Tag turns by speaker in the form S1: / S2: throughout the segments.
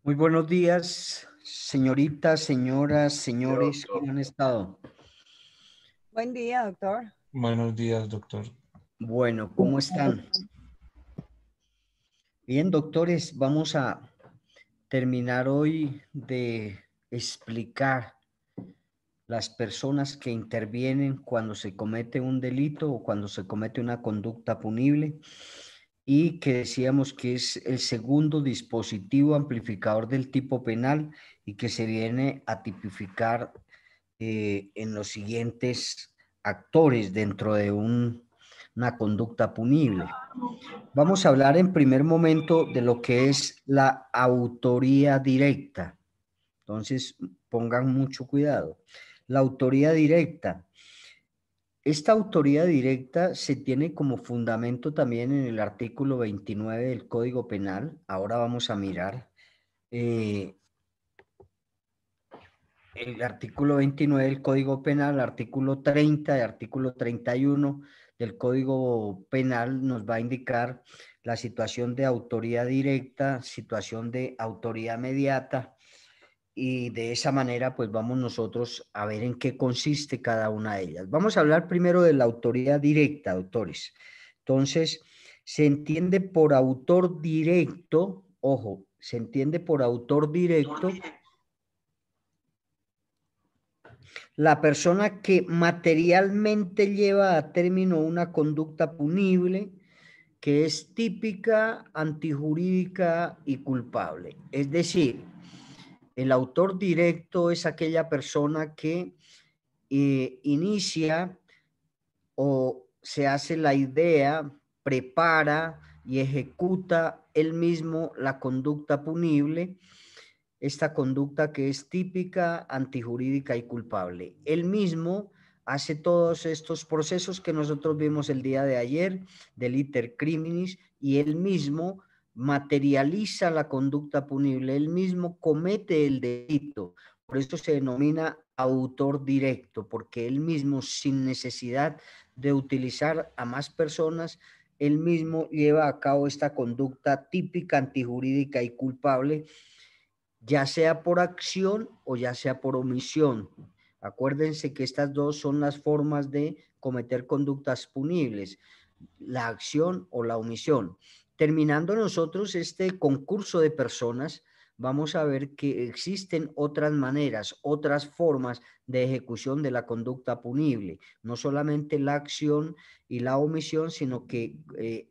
S1: Muy buenos días, señoritas, señoras,
S2: Yo,
S1: señores,
S2: doctor.
S1: ¿cómo han estado?
S3: Buen día, doctor.
S2: Buenos días, doctor.
S1: Bueno, ¿cómo están? Bien, doctores, vamos a terminar hoy de explicar las personas que intervienen cuando se comete un delito o cuando se comete una conducta punible y que decíamos que es el segundo dispositivo amplificador del tipo penal y que se viene a tipificar en los siguientes actores dentro de una conducta punible. Vamos a hablar en primer momento de lo que es la autoría directa. Entonces, pongan mucho cuidado. La autoría directa. Esta autoría directa se tiene como fundamento también en el artículo 29 del Código Penal. Ahora vamos a mirar el artículo 29 del Código Penal, el artículo 30 y artículo 31 del Código Penal nos va a indicar la situación de autoría directa, situación de autoría mediata, y de esa manera pues vamos nosotros a ver en qué consiste cada una de ellas. Vamos a hablar primero de la autoría directa, doctores. Entonces, se entiende por autor directo, ojo, se entiende por autor directo la persona que materialmente lleva a término una conducta punible que es típica, antijurídica y culpable. Es decir, el autor directo es aquella persona que inicia o se hace la idea, prepara y ejecuta él mismo la conducta punible, esta conducta que es típica, antijurídica y culpable. Él mismo hace todos estos procesos que nosotros vimos el día de ayer, del iter criminis, y él mismo materializa la conducta punible, él mismo comete el delito. Por eso se denomina autor directo, porque él mismo, sin necesidad de utilizar a más personas, él mismo lleva a cabo esta conducta típica, antijurídica y culpable, ya sea por acción o ya sea por omisión. Acuérdense que estas dos son las formas de cometer conductas punibles, la acción o la omisión. Terminando nosotros este concurso de personas, vamos a ver que existen otras maneras, otras formas de ejecución de la conducta punible, no solamente la acción y la omisión, sino que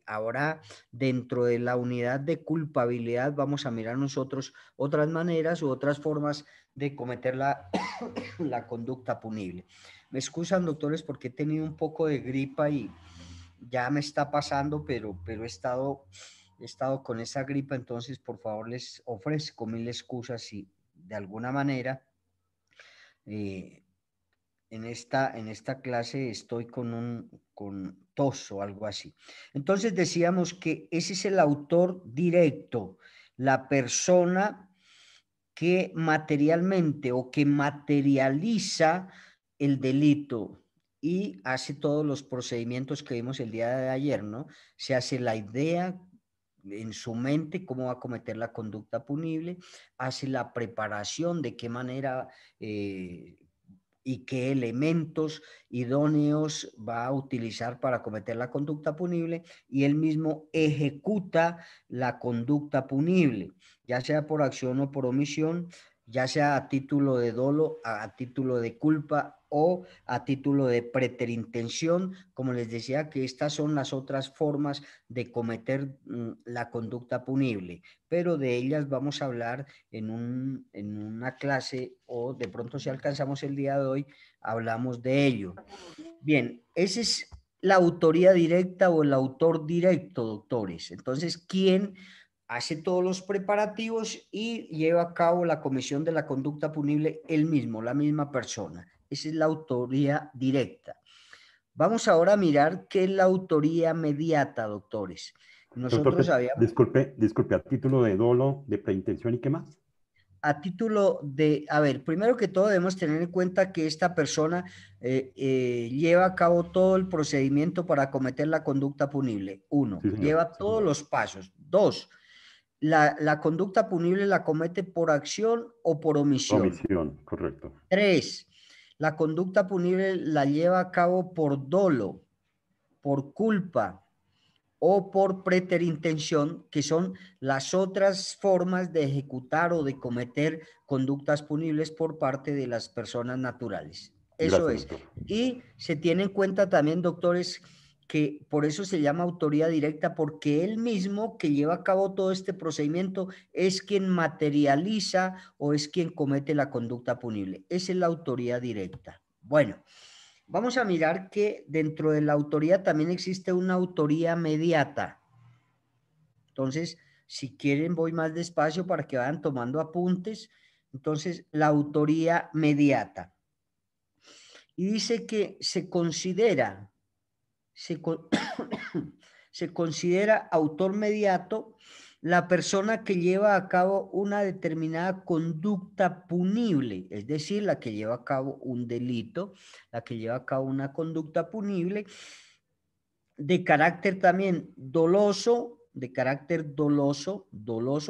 S1: ahora dentro de la unidad de culpabilidad vamos a mirar nosotros otras maneras u otras formas de cometer la conducta punible. Me excusan, doctores, porque he tenido un poco de gripa y ya me está pasando, pero he estado con esa gripa, entonces por favor les ofrezco mil excusas si de alguna manera eh, en esta clase estoy con tos o algo así. Entonces decíamos que ese es el autor directo, la persona que materialmente o que materializa el delito y hace todos los procedimientos que vimos el día de ayer, ¿no? Se hace la idea en su mente cómo va a cometer la conducta punible, hace la preparación de qué manera y qué elementos idóneos va a utilizar para cometer la conducta punible, y él mismo ejecuta la conducta punible, ya sea por acción o por omisión, ya sea a título de dolo, a título de culpa o a título de preterintención. Como les decía, que estas son las otras formas de cometer la conducta punible, pero de ellas vamos a hablar en una clase, o de pronto si alcanzamos el día de hoy, hablamos de ello. Bien, esa es la autoría directa o el autor directo, doctores. Entonces, ¿quién hace todos los preparativos y lleva a cabo la comisión de la conducta punible? Él mismo, la misma persona. Esa es la autoría directa. Vamos ahora a mirar qué es la autoría mediata, doctores.
S4: Doctor,
S1: Nosotros habíamos,
S4: disculpe, a título de dolo, de preintención y qué más.
S1: a título de, a ver, primero que todo debemos tener en cuenta que esta persona lleva a cabo todo el procedimiento para cometer la conducta punible. Uno,
S4: Sí, señor.
S1: lleva todos los pasos. Dos, La conducta punible la comete por acción o por omisión.
S4: Omisión, correcto.
S1: 3. La conducta punible la lleva a cabo por dolo, por culpa o por preterintención, que son las otras formas de ejecutar o de cometer conductas punibles por parte de las personas naturales. Eso
S4: Gracias,
S1: es.
S4: doctor.
S1: Y se tiene en cuenta también, doctores, que por eso se llama autoría directa, porque él mismo que lleva a cabo todo este procedimiento es quien materializa o es quien comete la conducta punible. Esa es la autoría directa. Bueno, vamos a mirar que dentro de la autoría también existe una autoría mediata. Entonces, si quieren, voy más despacio para que vayan tomando apuntes. Entonces, la autoría mediata. Y dice que se considera se considera autor mediato la persona que lleva a cabo una determinada conducta punible, es decir, la que lleva a cabo un delito, la que lleva a cabo una conducta punible de carácter también doloso, de carácter doloso,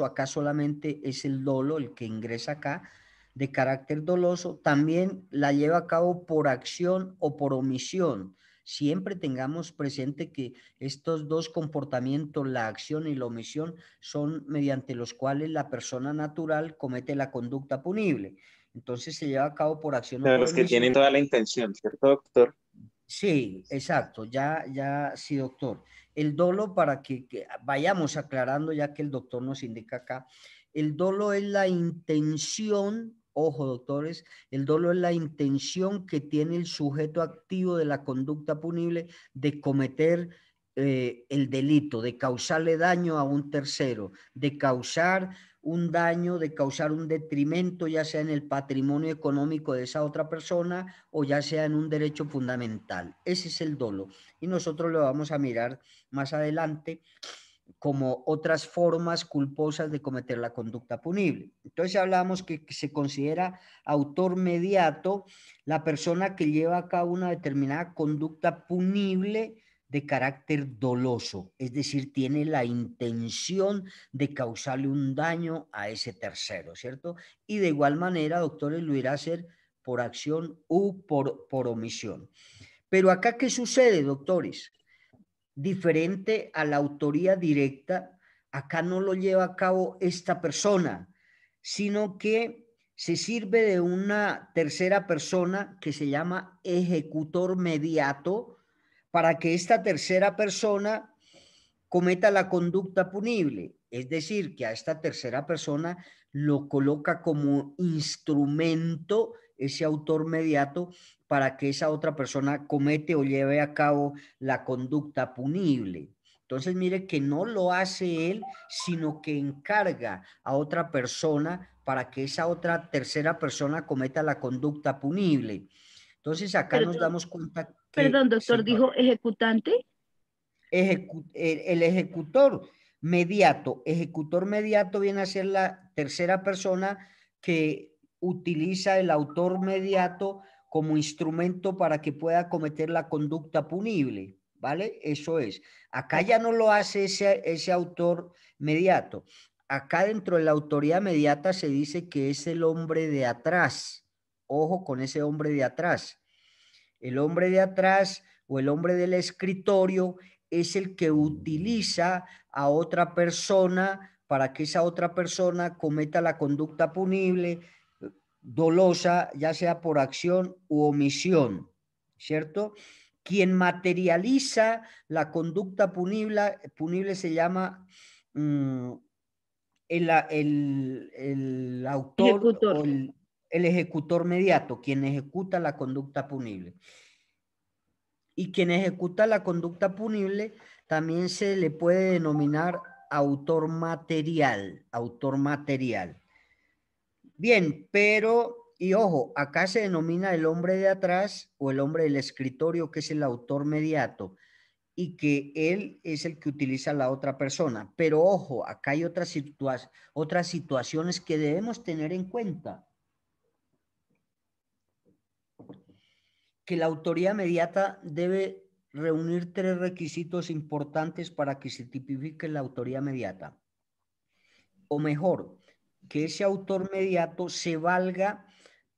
S1: acá solamente es el dolo el que ingresa acá, de carácter doloso, también la lleva a cabo por acción o por omisión. Siempre tengamos presente que estos dos comportamientos, la acción y la omisión, son mediante los cuales la persona natural comete la conducta punible. Entonces se lleva a cabo por acción o
S2: De
S1: por
S2: los que
S1: omisión.
S2: tienen toda la intención, ¿cierto, doctor?
S1: Sí, exacto, sí, doctor. El dolo, para que vayamos aclarando, ya que el doctor nos indica acá, el dolo es la intención, ojo, doctores, el dolo es la intención que tiene el sujeto activo de la conducta punible de cometer el delito, de causarle daño a un tercero, de causar un daño, de causar un detrimento, ya sea en el patrimonio económico de esa otra persona o ya sea en un derecho fundamental. Ese es el dolo. Y nosotros lo vamos a mirar más adelante como otras formas culposas de cometer la conducta punible. Entonces hablamos que se considera autor mediato la persona que lleva a cabo una determinada conducta punible de carácter doloso, es decir, tiene la intención de causarle un daño a ese tercero, ¿cierto? Y de igual manera, doctores, lo irá a hacer por acción u por omisión. Pero acá, ¿qué sucede, doctores? Diferente a la autoría directa, acá no lo lleva a cabo esta persona, sino que se sirve de una tercera persona que se llama ejecutor mediato para que esta tercera persona cometa la conducta punible. Es decir, que a esta tercera persona lo coloca como instrumento, ese autor mediato, para que esa otra persona comete o lleve a cabo la conducta punible. Entonces, mire que no lo hace él, sino que encarga a otra persona para que esa otra tercera persona cometa la conducta punible. Entonces, acá nos
S5: Perdón,
S1: damos cuenta que,
S5: perdón, doctor,
S1: señor,
S5: dijo ejecutante.
S1: el ejecutor mediato viene a ser la tercera persona que utiliza el autor mediato como instrumento para que pueda cometer la conducta punible, ¿vale? Eso es. Acá ya no lo hace ese autor mediato. Acá dentro de la autoría mediata se dice que es el hombre de atrás. Ojo con ese hombre de atrás. El hombre de atrás o el hombre del escritorio es el que utiliza a otra persona para que esa otra persona cometa la conducta punible, dolosa, ya sea por acción u omisión, ¿cierto? Quien materializa la conducta punible se llama el autor
S5: Ejecutor.
S1: o el ejecutor mediato, quien ejecuta la conducta punible. Y quien ejecuta la conducta punible también se le puede denominar autor material, autor material. Bien, pero, y ojo, acá se denomina el hombre de atrás o el hombre del escritorio, que es el autor mediato, y que él es el que utiliza a la otra persona. Pero ojo, acá hay otras situaciones que debemos tener en cuenta. Que la autoría mediata debe reunir 3 requisitos importantes para que se tipifique la autoría mediata. o mejor, que ese autor mediato se valga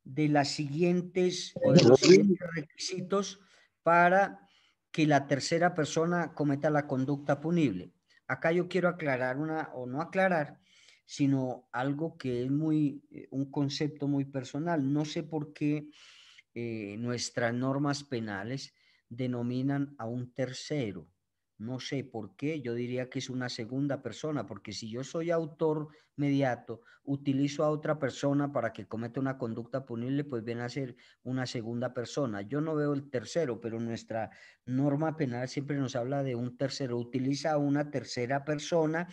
S1: de las siguientes o de los siguientes requisitos para que la tercera persona cometa la conducta punible. Acá yo quiero aclarar o no aclarar, sino algo que es un concepto muy personal. No sé por qué nuestras normas penales denominan a un tercero. No sé por qué, yo diría que es una segunda persona, porque si yo soy autor mediato, utilizo a otra persona para que cometa una conducta punible, pues viene a ser una segunda persona. Yo no veo el tercero, pero nuestra norma penal siempre nos habla de un tercero, utiliza a una tercera persona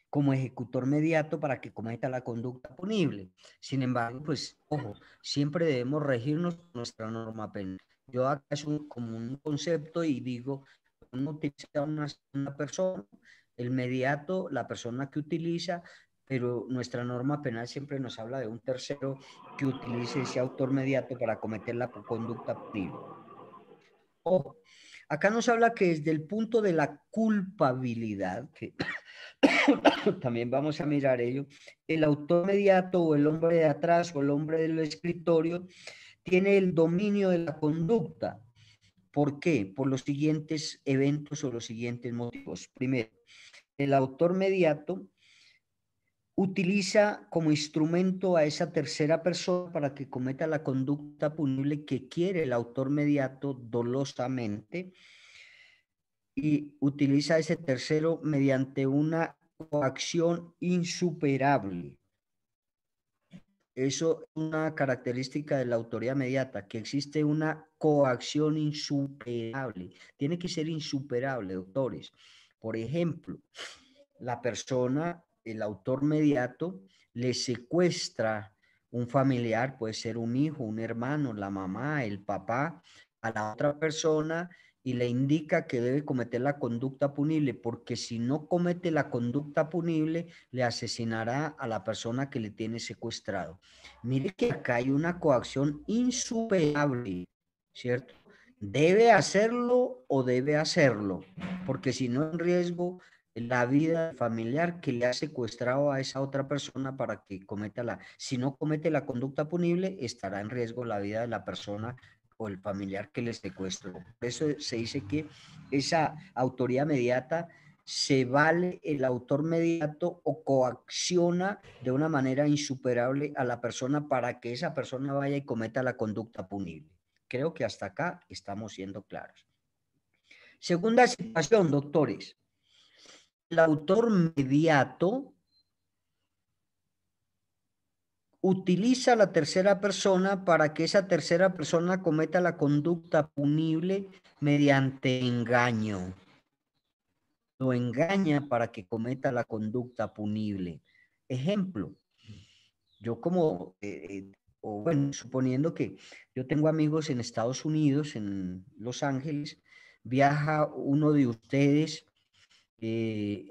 S1: como ejecutor mediato para que cometa la conducta punible. Sin embargo, pues, ojo, siempre debemos regirnos por nuestra norma penal. Yo acá es como un concepto y digo, uno utiliza una persona, el mediato, la persona que utiliza, pero nuestra norma penal siempre nos habla de un tercero que utilice ese autor mediato para cometer la conducta punible. Ojo, acá nos habla que desde el punto de la culpabilidad, que también vamos a mirar ello, el autor mediato o el hombre de atrás o el hombre del escritorio tiene el dominio de la conducta. ¿Por qué? Por los siguientes eventos o los siguientes motivos. Primero, el autor mediato utiliza como instrumento a esa tercera persona para que cometa la conducta punible que quiere el autor mediato dolosamente y utiliza a ese tercero mediante una coacción insuperable. Eso es una característica de la autoridad mediata, que existe una coacción insuperable. Tiene que ser insuperable, doctores. Por ejemplo, la persona, el autor mediato, le secuestra un familiar, puede ser un hijo, un hermano, la mamá, el papá, a la otra persona y le indica que debe cometer la conducta punible, porque si no comete la conducta punible, le asesinará a la persona que le tiene secuestrado. Mire que acá hay una coacción insuperable, ¿cierto? Debe hacerlo o debe hacerlo, porque si no en riesgo la vida familiar que le ha secuestrado a esa otra persona para que si no comete la conducta punible, estará en riesgo la vida de la persona o el familiar que le secuestró. Por eso se dice que esa autoridad mediata se vale el autor mediato o coacciona de una manera insuperable a la persona para que esa persona vaya y cometa la conducta punible. Creo que hasta acá estamos siendo claros. Segunda situación, doctores. El autor mediato utiliza a la tercera persona para que esa tercera persona cometa la conducta punible mediante engaño. Lo engaña para que cometa la conducta punible. Ejemplo, yo o bueno, suponiendo que yo tengo amigos en Estados Unidos, en Los Ángeles, viaja uno de ustedes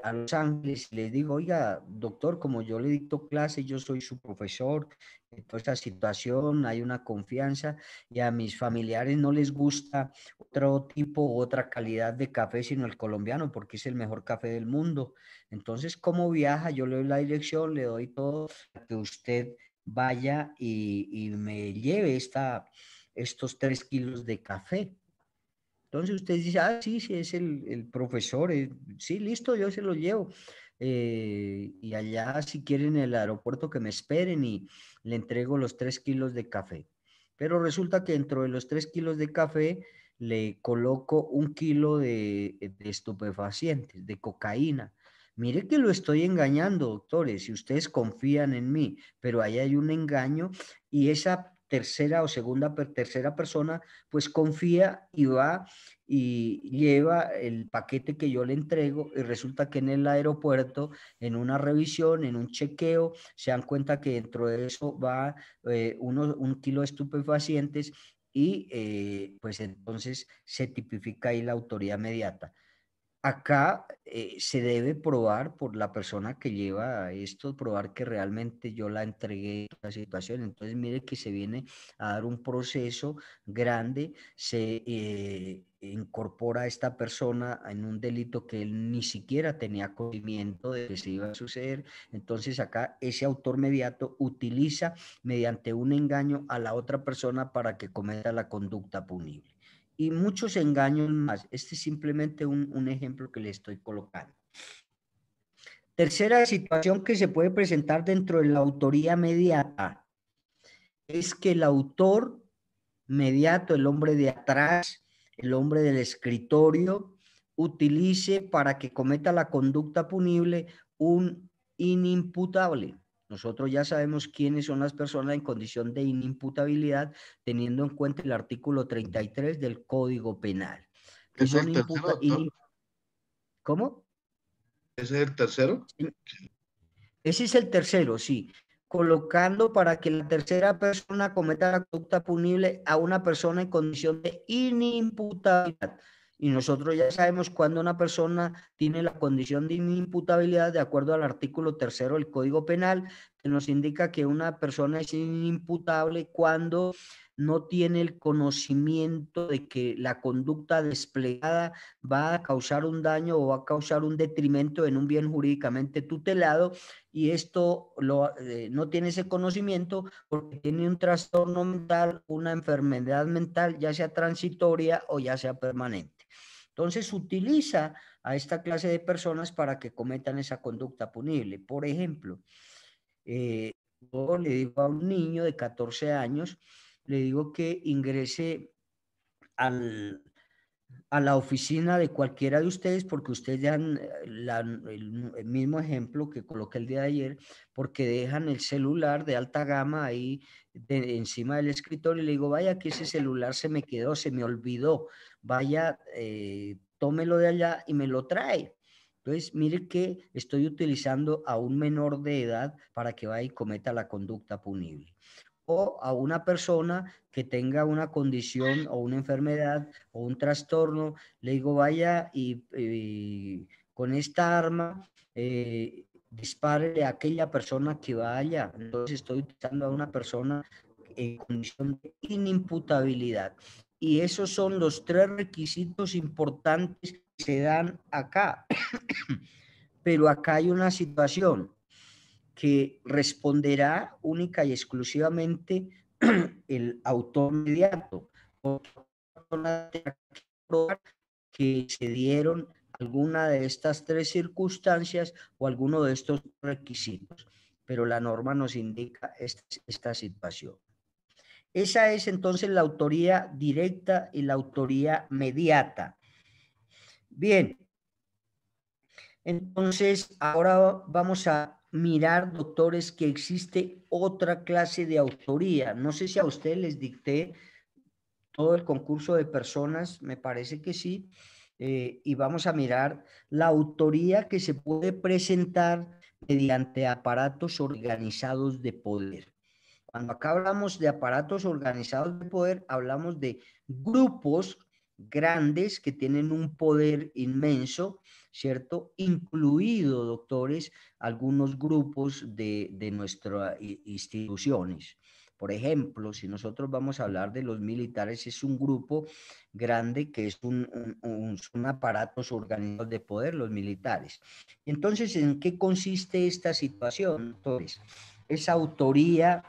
S1: a Los Ángeles y les digo, oiga, doctor, como yo le dicto clase, yo soy su profesor, en toda esta situación hay una confianza y a mis familiares no les gusta otro tipo, otra calidad de café, sino el colombiano, porque es el mejor café del mundo. Entonces, ¿cómo viaja? Yo le doy la dirección, le doy todo, para que usted vaya y me lleve estos 3 kilos de café. Entonces usted dice, ah, sí, sí, es el profesor, sí, listo, yo se lo llevo. Y allá, si quieren, en el aeropuerto que me esperen y le entrego los 3 kilos de café. Pero resulta que dentro de los 3 kilos de café le coloco 1 kilo de estupefacientes, de cocaína. Mire que lo estoy engañando, doctores, si ustedes confían en mí, pero ahí hay un engaño y esa tercera persona pues confía y va y lleva el paquete que yo le entrego y resulta que en el aeropuerto, en una revisión, en un chequeo, se dan cuenta que dentro de eso va 1 kilo de estupefacientes y pues entonces se tipifica ahí la autoridad mediata. Acá se debe probar por la persona que lleva esto, probar que realmente yo la entregué a la situación. Entonces, mire que se viene a dar un proceso grande, incorpora a esta persona en un delito que él ni siquiera tenía conocimiento de que se iba a suceder. Entonces acá ese autor mediato utiliza mediante un engaño a la otra persona para que cometa la conducta punible. Y muchos engaños más. Este es simplemente un ejemplo que le estoy colocando. Tercera situación que se puede presentar dentro de la autoría mediata es que el autor mediato, el hombre de atrás, el hombre del escritorio, utilice para que cometa la conducta punible un inimputable. Nosotros ya sabemos quiénes son las personas en condición de inimputabilidad, teniendo en cuenta el artículo 33 del Código Penal. Que
S5: ¿Es
S1: son
S5: el tercero, doctor?
S1: ¿Cómo?
S5: ¿Ese es el tercero?
S1: Ese es el tercero, sí. Colocando para que la tercera persona cometa la conducta punible a una persona en condición de inimputabilidad. Y nosotros ya sabemos cuando una persona tiene la condición de inimputabilidad de acuerdo al artículo 3 del Código Penal, que nos indica que una persona es inimputable cuando no tiene el conocimiento de que la conducta desplegada va a causar un daño o va a causar un detrimento en un bien jurídicamente tutelado, y esto no tiene ese conocimiento porque tiene un trastorno mental, una enfermedad mental, ya sea transitoria o ya sea permanente. Entonces utiliza a esta clase de personas para que cometan esa conducta punible. Por ejemplo, yo le digo a un niño de 14 años, le digo que ingrese a la oficina de cualquiera de ustedes, porque ustedes dejan el mismo ejemplo que coloqué el día de ayer, porque dejan el celular de alta gama ahí encima del escritorio, y le digo, vaya que ese celular se me quedó, se me olvidó, vaya, tómelo de allá y me lo trae. Entonces, mire que estoy utilizando a un menor de edad para que vaya y cometa la conducta punible. O a una persona que tenga una condición o una enfermedad o un trastorno, le digo, vaya y con esta arma dispare a aquella persona que vaya. Entonces estoy utilizando a una persona en condición de inimputabilidad. Y esos son los 3 requisitos importantes que se dan acá. Pero acá hay una situación que responderá única y exclusivamente el autor mediato, porque que se dieron alguna de estas 3 circunstancias o alguno de estos requisitos, pero la norma nos indica esta situación. Esa es entonces la autoría directa y la autoría mediata. Bien, entonces ahora vamos a mirar, doctores, que existe otra clase de autoría. No sé si a ustedes les dicté todo el concurso de personas, me parece que sí, y vamos a mirar la autoría que se puede presentar mediante aparatos organizados de poder. Cuando acá hablamos de aparatos organizados de poder, hablamos de grupos grandes que tienen un poder inmenso, ¿cierto? Incluido, doctores, algunos grupos de nuestras instituciones. Por ejemplo, si nosotros vamos a hablar de los militares, es un grupo grande que es son aparatos organizados de poder, los militares. Entonces, ¿en qué consiste esta situación, doctores? Esa autoría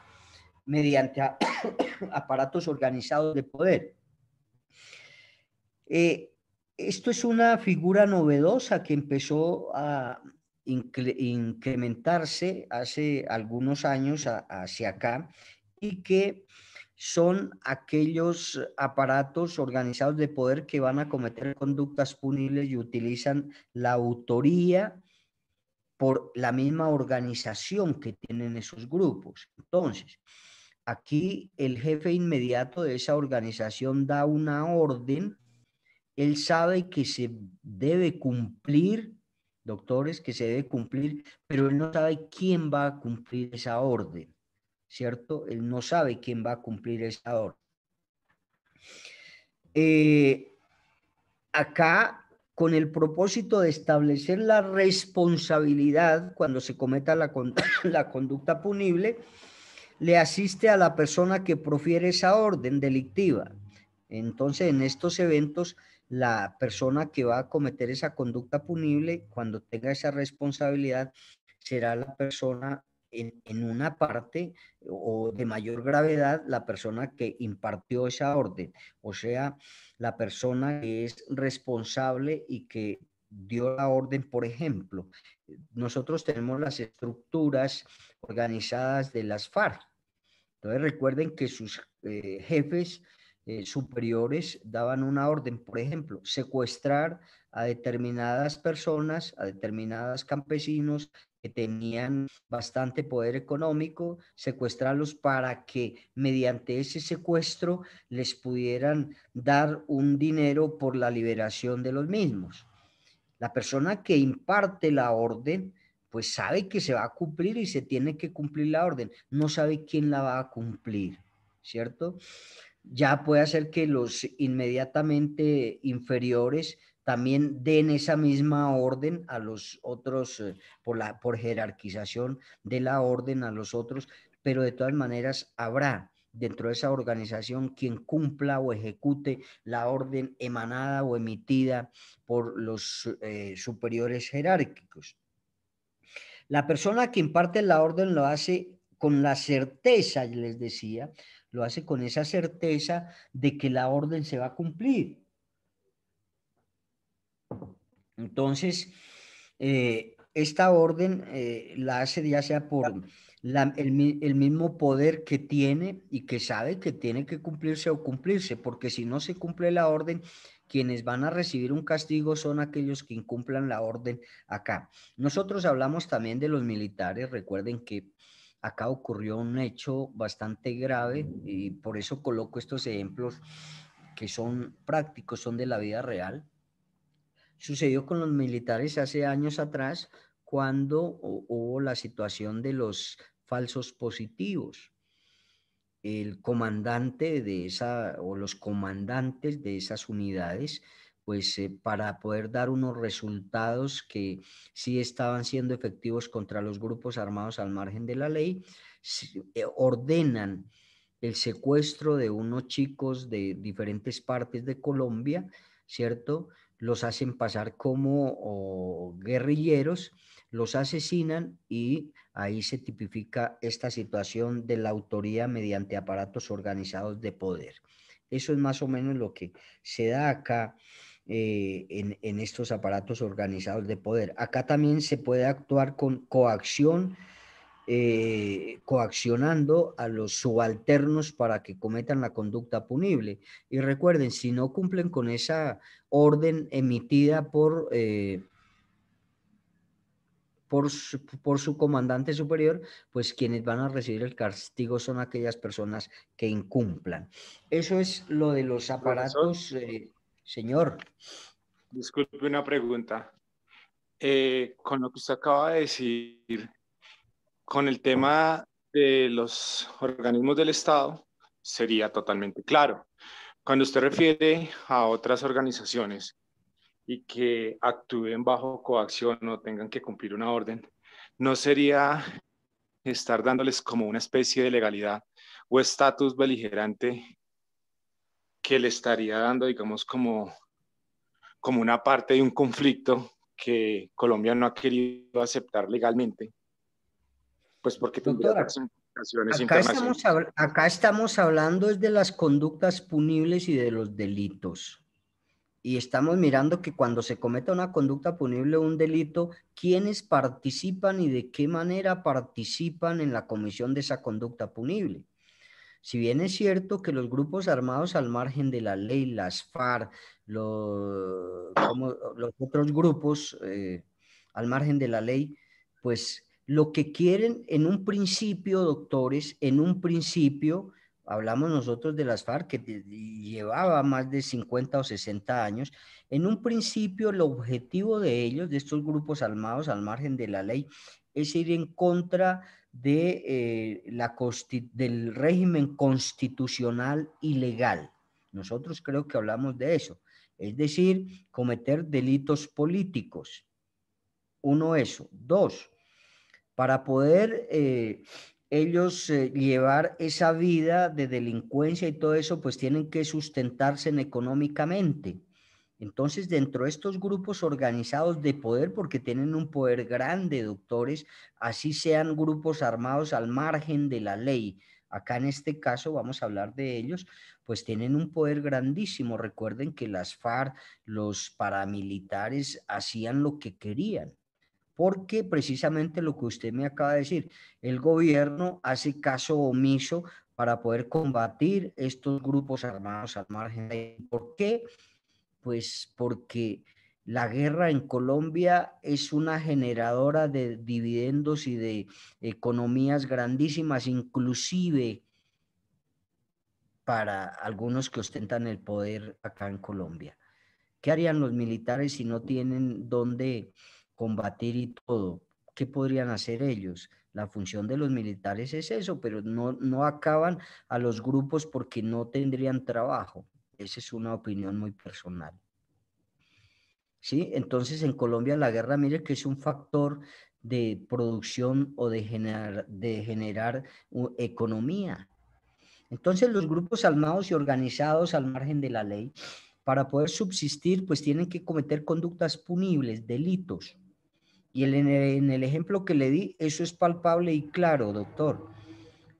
S1: mediante aparatos organizados de poder. Esto es una figura novedosa que empezó a incrementarse hace algunos años hacia acá, y que son aquellos aparatos organizados de poder que van a cometer conductas punibles y utilizan la autoría por la misma organización que tienen esos grupos. Entonces, aquí el jefe inmediato de esa organización da una orden, él sabe que se debe cumplir, doctores, que se debe cumplir, pero él no sabe quién va a cumplir esa orden, ¿cierto? Él no sabe quién va a cumplir esa orden. Acá, con el propósito de establecer la responsabilidad cuando se cometa la conducta punible, le asiste a la persona que profiere esa orden delictiva. Entonces, en estos eventos, la persona que va a cometer esa conducta punible, cuando tenga esa responsabilidad, será la persona en una parte o de mayor gravedad, la persona que impartió esa orden, o sea, la persona que es responsable y que dio la orden. Por ejemplo, nosotros tenemos las estructuras organizadas de las FARC. Entonces recuerden que sus jefes superiores daban una orden, por ejemplo, secuestrar a determinadas personas, a determinados campesinos que tenían bastante poder económico, secuestrarlos para que mediante ese secuestro les pudieran dar un dinero por la liberación de los mismos. La persona que imparte la orden, pues sabe que se va a cumplir y se tiene que cumplir la orden, no sabe quién la va a cumplir, ¿cierto? Ya puede hacer que los inmediatamente inferiores también den esa misma orden a los otros, por jerarquización de la orden a los otros, pero de todas maneras habrá dentro de esa organización quien cumpla o ejecute la orden emanada o emitida por los superiores jerárquicos. La persona que imparte la orden lo hace con la certeza, les decía, lo hace con esa certeza de que la orden se va a cumplir. Entonces, esta orden la hace ya sea por el mismo poder que tiene y que sabe que tiene que cumplirse o cumplirse, porque si no se cumple la orden, quienes van a recibir un castigo son aquellos que incumplan la orden acá. Nosotros hablamos también de los militares. Recuerden que acá ocurrió un hecho bastante grave y por eso coloco estos ejemplos que son prácticos, son de la vida real. Sucedió con los militares hace años atrás cuando hubo la situación de los falsos positivos. El comandante de esa o los comandantes de esas unidades, pues para poder dar unos resultados que sí estaban siendo efectivos contra los grupos armados al margen de la ley, ordenan el secuestro de unos chicos de diferentes partes de Colombia, ¿cierto? Los hacen pasar como guerrilleros, los asesinan y ahí se tipifica esta situación de la autoría mediante aparatos organizados de poder. Eso es más o menos lo que se da acá en estos aparatos organizados de poder. Acá también se puede actuar con coacción, coaccionando a los subalternos para que cometan la conducta punible. Y recuerden, si no cumplen con esa orden emitida por su comandante superior, pues quienes van a recibir el castigo son aquellas personas que incumplan. Eso es lo de los aparatos, señor.
S6: Disculpe una pregunta. Con lo que usted acaba de decir, con el tema de los organismos del Estado, sería totalmente claro. Cuando usted refiere a otras organizaciones y que actúen bajo coacción o tengan que cumplir una orden, ¿no sería estar dándoles como una especie de legalidad o estatus beligerante que le estaría dando, digamos, como una parte de un conflicto que Colombia no ha querido aceptar legalmente? Pues porque tendría
S1: Doctora,
S6: otras implicaciones internacionales.
S1: acá estamos hablando de las conductas punibles y de los delitos. Y estamos mirando que cuando se cometa una conducta punible o un delito, ¿quiénes participan y de qué manera participan en la comisión de esa conducta punible? Si bien es cierto que los grupos armados al margen de la ley, las FARC, como los otros grupos al margen de la ley, pues lo que quieren en un principio, doctores, en un principio, hablamos nosotros de las FARC, que llevaba más de 50 o 60 años, en un principio el objetivo de ellos, de estos grupos armados al margen de la ley, es ir en contra de, del régimen constitucional y legal. Nosotros creo que hablamos de eso, es decir, cometer delitos políticos. Uno, eso. Dos, para poder ellos llevar esa vida de delincuencia y todo eso, pues tienen que sustentarse económicamente. Entonces, dentro de estos grupos organizados de poder, porque tienen un poder grande, doctores, así sean grupos armados al margen de la ley, acá en este caso vamos a hablar de ellos, pues tienen un poder grandísimo. Recuerden que las FARC, los paramilitares, hacían lo que querían. Porque precisamente lo que usted me acaba de decir, el gobierno hace caso omiso para poder combatir estos grupos armados al margen de la ley. ¿Por qué? Pues porque la guerra en Colombia es una generadora de dividendos y de economías grandísimas, inclusive para algunos que ostentan el poder acá en Colombia. ¿Qué harían los militares si no tienen dónde combatir y todo? ¿Qué podrían hacer ellos? La función de los militares es eso, pero no acaban a los grupos porque no tendrían trabajo. Esa es una opinión muy personal. ¿Sí? Entonces en Colombia la guerra, mire que es un factor de producción o de generar economía. Entonces los grupos armados y organizados al margen de la ley, para poder subsistir, pues tienen que cometer conductas punibles, delitos. Y en el ejemplo que le di, eso es palpable y claro, doctor.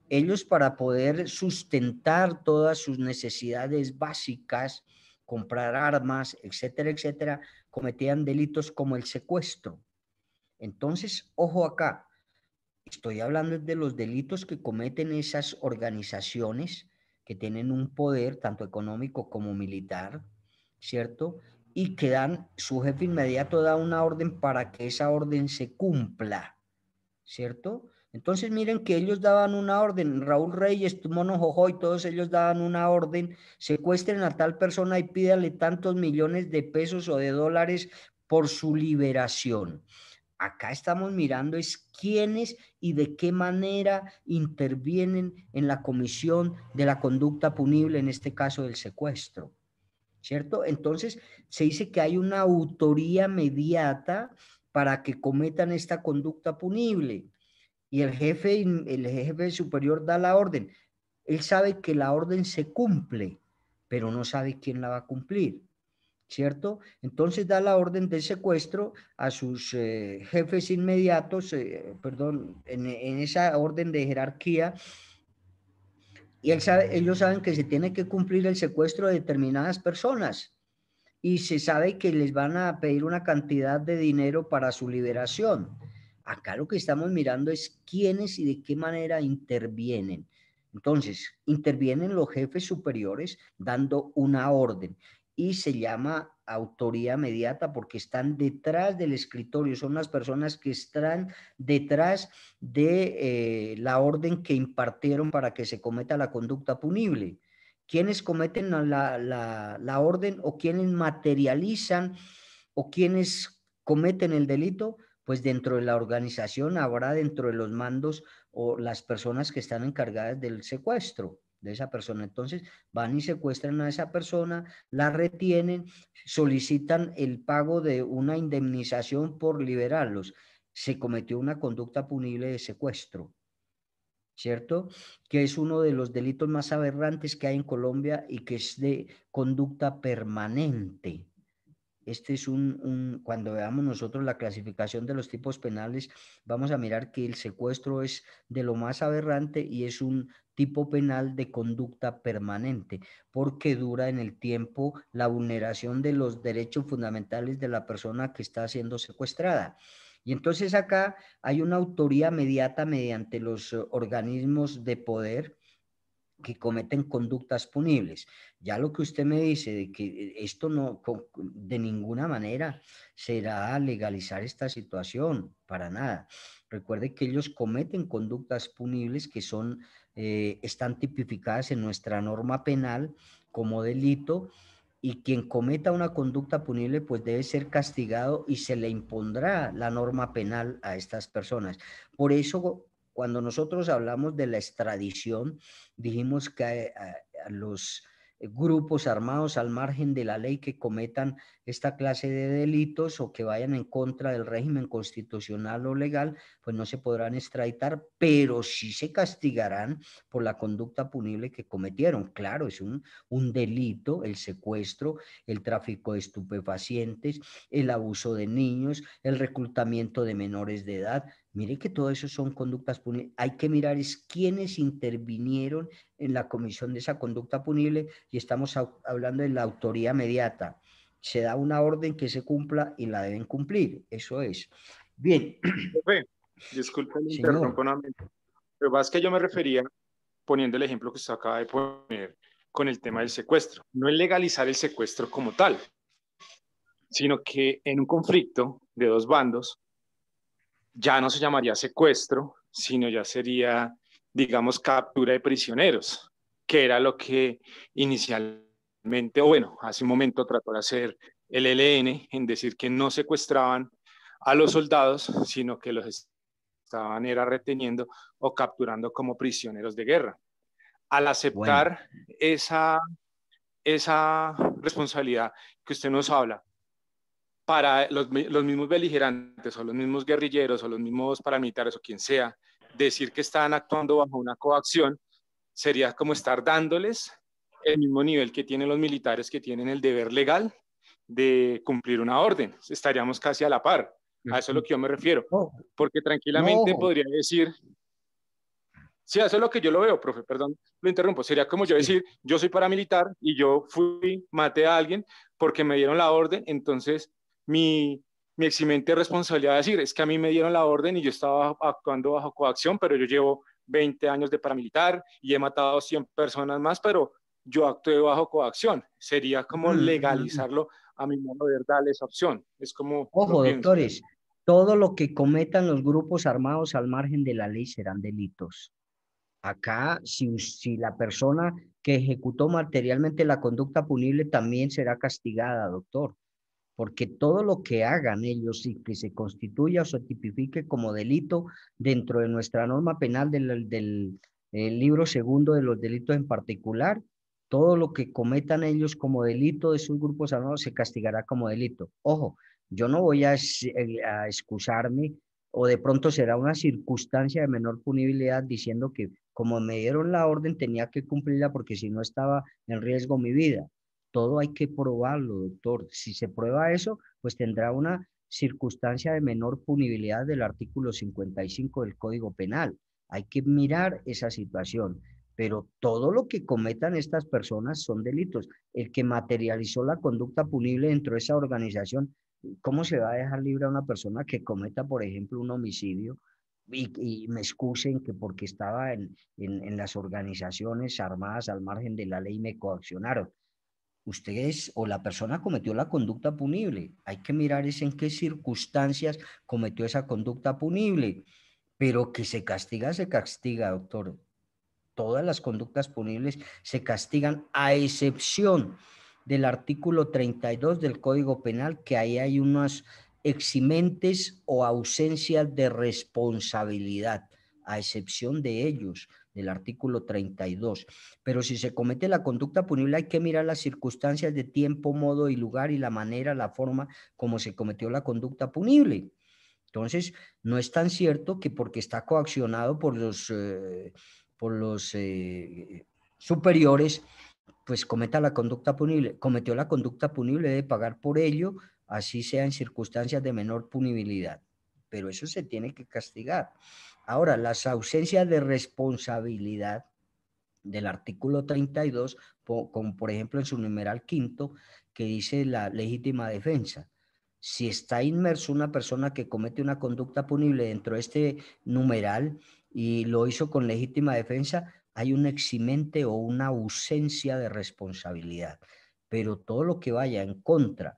S1: Ellos, para poder sustentar todas sus necesidades básicas, comprar armas, etcétera, etcétera, cometían delitos como el secuestro. Entonces, ojo acá, estoy hablando de los delitos que cometen esas organizaciones que tienen un poder tanto económico como militar, ¿cierto? Y que dan, su jefe inmediato da una orden para que esa orden se cumpla, ¿cierto? Entonces miren que ellos daban una orden, Raúl Reyes, Mono Jojoy, todos ellos daban una orden, secuestren a tal persona y pídale tantos millones de pesos o de dólares por su liberación. Acá estamos mirando es quiénes y de qué manera intervienen en la comisión de la conducta punible, en este caso del secuestro, ¿cierto? Entonces se dice que hay una autoría mediata para que cometan esta conducta punible y el jefe superior da la orden. Él sabe que la orden se cumple, pero no sabe quién la va a cumplir, ¿cierto? Entonces da la orden de secuestro a sus jefes inmediatos, perdón, en esa orden de jerarquía, y ellos saben que se tiene que cumplir el secuestro de determinadas personas, y se sabe que les van a pedir una cantidad de dinero para su liberación. Acá lo que estamos mirando es quiénes y de qué manera intervienen. Entonces, intervienen los jefes superiores dando una orden y se llama autoría mediata porque están detrás del escritorio, son las personas que están detrás de la orden que impartieron para que se cometa la conducta punible. ¿Quiénes cometen la orden o quienes materializan o quienes cometen el delito? Pues dentro de la organización habrá dentro de los mandos o las personas que están encargadas del secuestro de esa persona. Entonces van y secuestran a esa persona, la retienen, solicitan el pago de una indemnización por liberarlos. Se cometió una conducta punible de secuestro, ¿cierto? Que es uno de los delitos más aberrantes que hay en Colombia y que es de conducta permanente. Este es cuando veamos nosotros la clasificación de los tipos penales, vamos a mirar que el secuestro es de lo más aberrante y es un tipo penal de conducta permanente, porque dura en el tiempo la vulneración de los derechos fundamentales de la persona que está siendo secuestrada. Y entonces acá hay una autoría mediata mediante los organismos de poder que cometen conductas punibles. Ya lo que usted me dice de que esto no, de ninguna manera será legalizar esta situación, para nada. Recuerde que ellos cometen conductas punibles que están tipificadas en nuestra norma penal como delito, y quien cometa una conducta punible pues debe ser castigado y se le impondrá la norma penal a estas personas. Por eso, cuando nosotros hablamos de la extradición, dijimos que a los grupos armados al margen de la ley que cometan esta clase de delitos o que vayan en contra del régimen constitucional o legal, pues no se podrán extraditar, pero sí se castigarán por la conducta punible que cometieron. Claro, es un delito el secuestro, el tráfico de estupefacientes, el abuso de niños, el reclutamiento de menores de edad. Mire que todo eso son conductas punibles. Hay que mirar es quiénes intervinieron en la comisión de esa conducta punible y estamos hablando de la autoría mediata. Se da una orden que se cumpla y la deben cumplir. Eso es. Bien.
S6: Profe, disculpe, me
S1: Señor.
S6: interrumpo nuevamente. Pero más que yo me refería, poniendo el ejemplo que usted acaba de poner, con el tema del secuestro. No es legalizar el secuestro como tal, sino que en un conflicto de dos bandos ya no se llamaría secuestro, sino ya sería, digamos, captura de prisioneros, que era lo que inicialmente, o bueno, hace un momento trató de hacer el ELN, en decir que no secuestraban a los soldados, sino que los estaban era reteniendo o capturando como prisioneros de guerra. Al aceptar esa responsabilidad que usted nos habla, para los mismos beligerantes o los mismos guerrilleros o los mismos paramilitares o quien sea, decir que están actuando bajo una coacción sería como estar dándoles el mismo nivel que tienen los militares que tienen el deber legal de cumplir una orden. Estaríamos casi a la par. A eso es lo que yo me refiero. Porque tranquilamente podría decir... Sí, eso es lo que yo lo veo, profe, perdón, lo interrumpo. Sería como yo decir, yo soy paramilitar y yo fui, maté a alguien porque me dieron la orden, entonces mi eximente responsabilidad de decir, es que a mí me dieron la orden y yo estaba actuando bajo coacción, pero yo llevo 20 años de paramilitar y he matado a 100 personas más, pero yo actué bajo coacción. Sería como legalizarlo, a mi modo de ver, darle esa opción. Es como...
S1: Ojo, doctores, todo lo que cometan los grupos armados al margen de la ley serán delitos. Acá, si la persona que ejecutó materialmente la conducta punible también será castigada, doctor, porque todo lo que hagan ellos y que se constituya o se tipifique como delito dentro de nuestra norma penal del libro segundo de los delitos en particular, todo lo que cometan ellos como delito de sus grupos armados se castigará como delito. Ojo, yo no voy a excusarme o de pronto será una circunstancia de menor punibilidad diciendo que como me dieron la orden tenía que cumplirla porque si no estaba en riesgo mi vida. Todo hay que probarlo, doctor. Si se prueba eso, pues tendrá una circunstancia de menor punibilidad del artículo 55 del Código Penal. Hay que mirar esa situación. Pero todo lo que cometan estas personas son delitos. El que materializó la conducta punible dentro de esa organización, ¿cómo se va a dejar libre a una persona que cometa, por ejemplo, un homicidio? Y me excusen que porque estaba en las organizaciones armadas al margen de la ley me coaccionaron. Ustedes o la persona cometió la conducta punible. Hay que mirar es en qué circunstancias cometió esa conducta punible. Pero que se castiga, doctor. Todas las conductas punibles se castigan a excepción del artículo 32 del Código Penal, que ahí hay unas eximentes o ausencias de responsabilidad, a excepción de ellos, del artículo 32. Pero si se comete la conducta punible hay que mirar las circunstancias de tiempo, modo y lugar y la manera, la forma como se cometió la conducta punible. Entonces, no es tan cierto que porque está coaccionado por los superiores, pues cometa la conducta punible. Cometió la conducta punible, debe pagar por ello, así sea en circunstancias de menor punibilidad. Pero eso se tiene que castigar. Ahora, las ausencias de responsabilidad del artículo 32, como por ejemplo en su numeral quinto, que dice la legítima defensa. Si está inmerso una persona que comete una conducta punible dentro de este numeral y lo hizo con legítima defensa, hay un eximente o una ausencia de responsabilidad. Pero todo lo que vaya en contra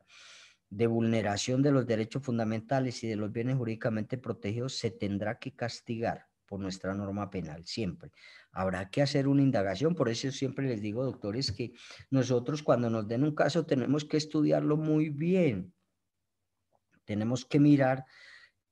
S1: de vulneración de los derechos fundamentales y de los bienes jurídicamente protegidos se tendrá que castigar por nuestra norma penal, siempre. Habrá que hacer una indagación, por eso siempre les digo, doctores, que nosotros cuando nos den un caso tenemos que estudiarlo muy bien. Tenemos que mirar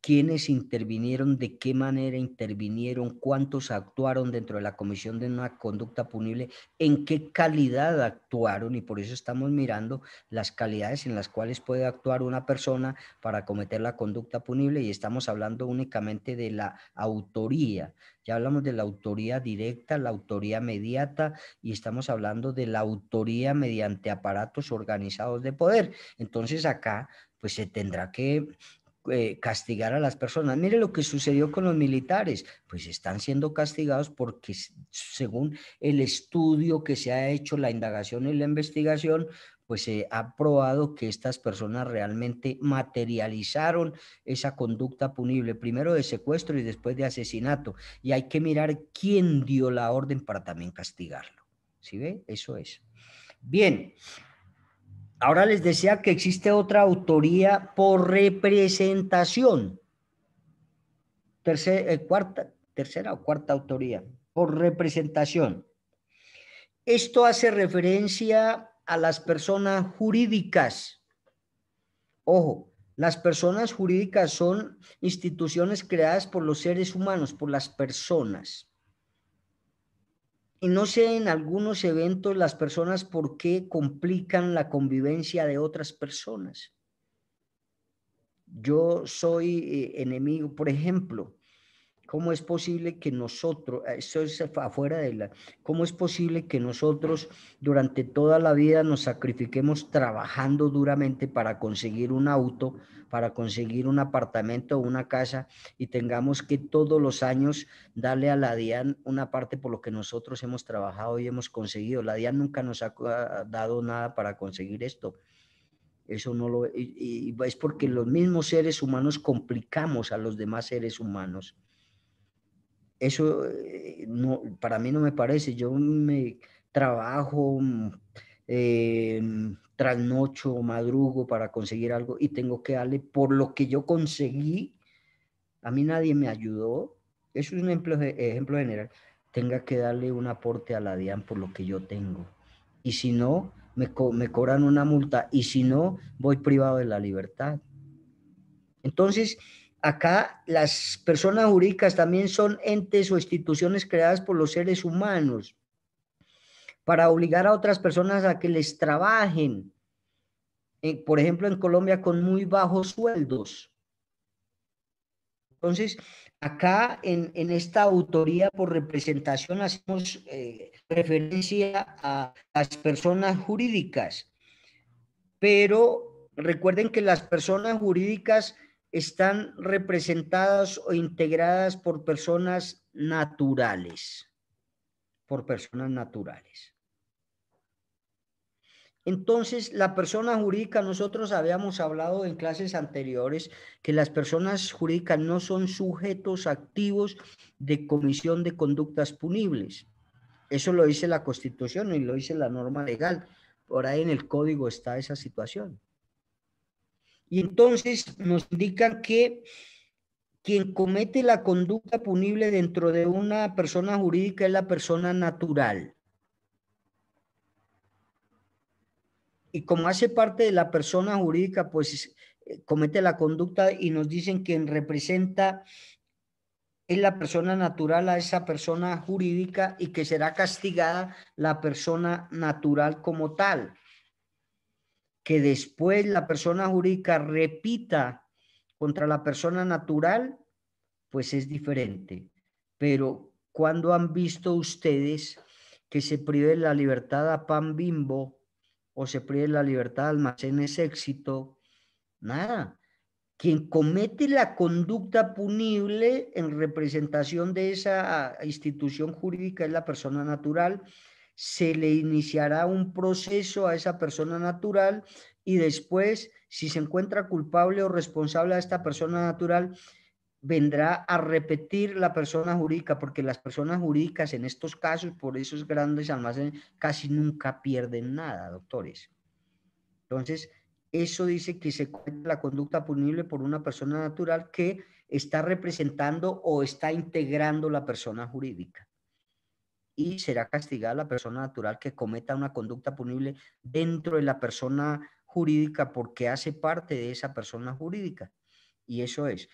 S1: quiénes intervinieron, de qué manera intervinieron, cuántos actuaron dentro de la comisión de una conducta punible, en qué calidad actuaron, y por eso estamos mirando las calidades en las cuales puede actuar una persona para cometer la conducta punible, y estamos hablando únicamente de la autoría. Ya hablamos de la autoría directa, la autoría mediata, y estamos hablando de la autoría mediante aparatos organizados de poder. Entonces acá pues se tendrá que castigar a las personas. Mire lo que sucedió con los militares, pues están siendo castigados porque según el estudio que se ha hecho, la indagación y la investigación, pues se ha probado que estas personas realmente materializaron esa conducta punible, primero de secuestro y después de asesinato, y hay que mirar quién dio la orden para también castigarlo. ¿Sí ve? Eso es. Bien. Ahora les decía que existe otra autoría por representación. Tercera o cuarta autoría, por representación. Esto hace referencia a las personas jurídicas. Ojo, las personas jurídicas son instituciones creadas por los seres humanos, por las personas. Y no sé en algunos eventos las personas por qué complican la convivencia de otras personas. Yo soy enemigo, por ejemplo, ¿cómo es posible que nosotros, eso es afuera de la, cómo es posible que nosotros durante toda la vida nos sacrifiquemos trabajando duramente para conseguir un auto, para conseguir un apartamento o una casa, y tengamos que todos los años darle a la DIAN una parte por lo que nosotros hemos trabajado y hemos conseguido? La DIAN nunca nos ha dado nada para conseguir esto. Eso no lo, y es porque los mismos seres humanos complicamos a los demás seres humanos. Eso no, para mí no me parece. Yo me trabajo, trasnocho, madrugo para conseguir algo y tengo que darle por lo que yo conseguí. A mí nadie me ayudó. Eso es un ejemplo general. Tenga que darle un aporte a la DIAN por lo que yo tengo. Y si no, me cobran una multa. Y si no, voy privado de la libertad. Entonces, acá las personas jurídicas también son entes o instituciones creadas por los seres humanos para obligar a otras personas a que les trabajen. Por ejemplo, en Colombia con muy bajos sueldos. Entonces, acá en esta autoría por representación hacemos referencia a las personas jurídicas, pero recuerden que las personas jurídicas están representadas o integradas por personas naturales, Entonces, la persona jurídica, nosotros habíamos hablado en clases anteriores que las personas jurídicas no son sujetos activos de comisión de conductas punibles. Eso lo dice la Constitución y lo dice la norma legal. Por ahí en el código está esa situación. Y entonces nos indican que quien comete la conducta punible dentro de una persona jurídica es la persona natural. Y como hace parte de la persona jurídica, pues comete la conducta y nos dicen quien representa es la persona natural a esa persona jurídica y que será castigada la persona natural como tal. Que después la persona jurídica repita contra la persona natural, pues es diferente. Pero ¿cuándo han visto ustedes que se prive la libertad a Pan Bimbo o se prive la libertad a Almacenes Éxito? Nada. Quien comete la conducta punible en representación de esa institución jurídica es la persona natural. Se le iniciará un proceso a esa persona natural y después, si se encuentra culpable o responsable a esta persona natural, vendrá a repetir la persona jurídica, porque las personas jurídicas en estos casos, por esos grandes almacenes, casi nunca pierden nada, doctores. Entonces, eso dice que se comete la conducta punible por una persona natural que está representando o está integrando la persona jurídica. Y será castigada la persona natural que cometa una conducta punible dentro de la persona jurídica porque hace parte de esa persona jurídica. Y eso es.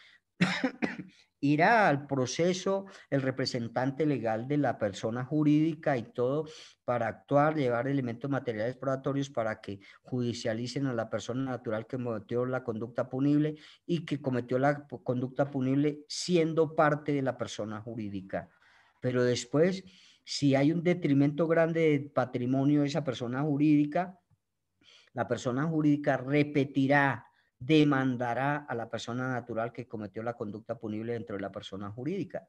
S1: irá al proceso el representante legal de la persona jurídica y todo para actuar, llevar elementos materiales probatorios para que judicialicen a la persona natural que cometió la conducta punible y que cometió la conducta punible siendo parte de la persona jurídica. Pero después, si hay un detrimento grande de patrimonio de esa persona jurídica, la persona jurídica repetirá, demandará a la persona natural que cometió la conducta punible dentro de la persona jurídica.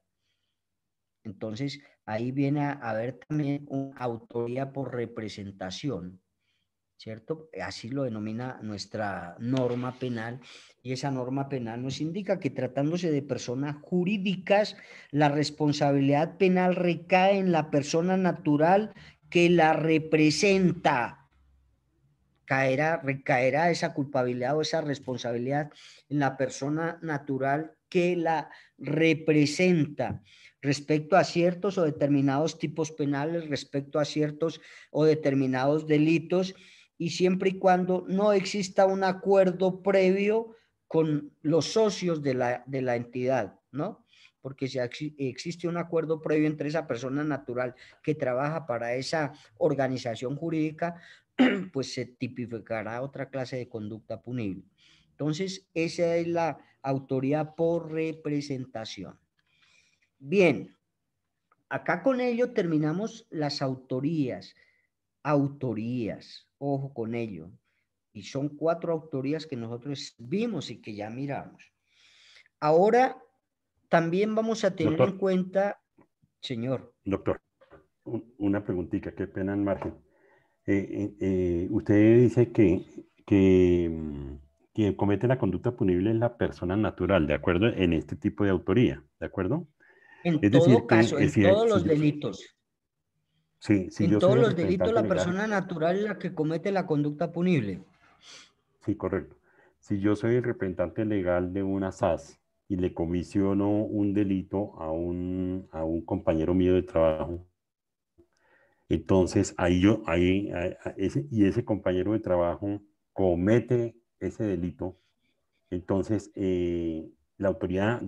S1: Entonces, ahí viene a haber también una autoría por representación, ¿cierto? Así lo denomina nuestra norma penal, y esa norma penal nos indica que tratándose de personas jurídicas, la responsabilidad penal recae en la persona natural que la representa. Recaerá esa culpabilidad o esa responsabilidad en la persona natural que la representa respecto a ciertos o determinados tipos penales, respecto a ciertos o determinados delitos, y siempre y cuando no exista un acuerdo previo con los socios de la entidad, ¿no? Porque si existe un acuerdo previo entre esa persona natural que trabaja para esa organización jurídica, pues se tipificará otra clase de conducta punible. Entonces, esa es la autoría por representación. Bien, acá con ello terminamos las autorías. Autorías, ojo con ello. Y son 4 autorías que nosotros vimos y que ya miramos. Ahora, también vamos a tener en cuenta, señor.
S4: Doctor, una preguntita, qué pena en margen. Usted dice quien comete la conducta punible es la persona natural, ¿de acuerdo? En este tipo de autoría, ¿de acuerdo?
S1: En
S4: Es
S1: todo
S4: decir,
S1: caso, en todos los delitos.
S4: Sí, si
S1: En
S4: yo soy
S1: todos
S4: el
S1: los delitos,
S4: representante
S1: la
S4: legal,
S1: persona natural es la que comete la conducta punible.
S4: sí, correcto. Si yo soy el representante legal de una SAS y le comisiono un delito a un compañero mío de trabajo, entonces ese compañero de trabajo comete ese delito, entonces la autoridad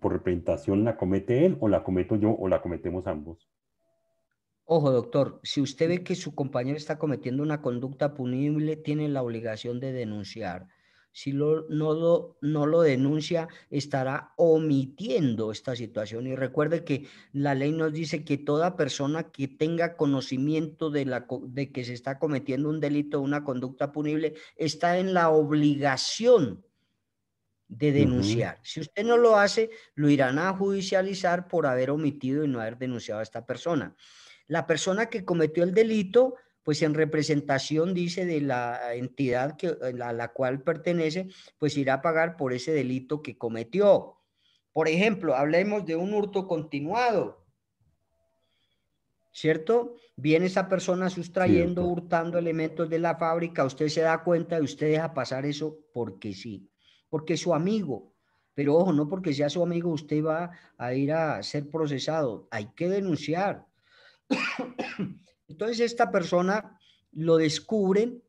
S4: por representación la comete él o la cometo yo o la cometemos ambos.
S1: Ojo, doctor, si usted ve que su compañero está cometiendo una conducta punible, tiene la obligación de denunciar. Si no lo denuncia, estará omitiendo esta situación. Y recuerde que la ley nos dice que toda persona que tenga conocimiento de que se está cometiendo un delito o una conducta punible está en la obligación de denunciar. Si usted no lo hace, lo irán a judicializar por haber omitido y no haber denunciado a esta persona. La persona que cometió el delito, pues en representación, dice, de la entidad a la cual pertenece, pues irá a pagar por ese delito que cometió. Por ejemplo, hablemos de un hurto continuado, ¿cierto? Viene esa persona sustrayendo,
S4: Sí,
S1: hurtando elementos de la fábrica, usted se da cuenta y usted deja pasar eso porque sí, porque es su amigo. Pero ojo, no porque sea su amigo usted va a ir a ser procesado, hay que denunciar. Entonces esta persona lo descubren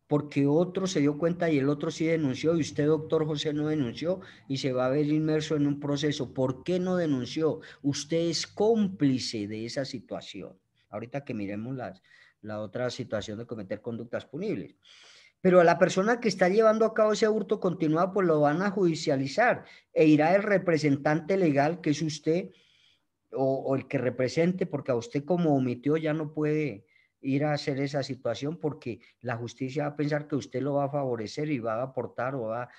S1: porque otro se dio cuenta y el otro sí denunció y usted, doctor José, no denunció y se va a ver inmerso en un proceso. ¿Por qué no denunció? Usted es cómplice de esa situación. Ahorita que miremos la otra situación de cometer conductas punibles. Pero a la persona que está llevando a cabo ese hurto continuado, pues lo van a judicializar e irá el representante legal, que es usted, o el que represente, porque a usted como omitió ya no puede ir a hacer esa situación porque la justicia va a pensar que usted lo va a favorecer y va a aportar o va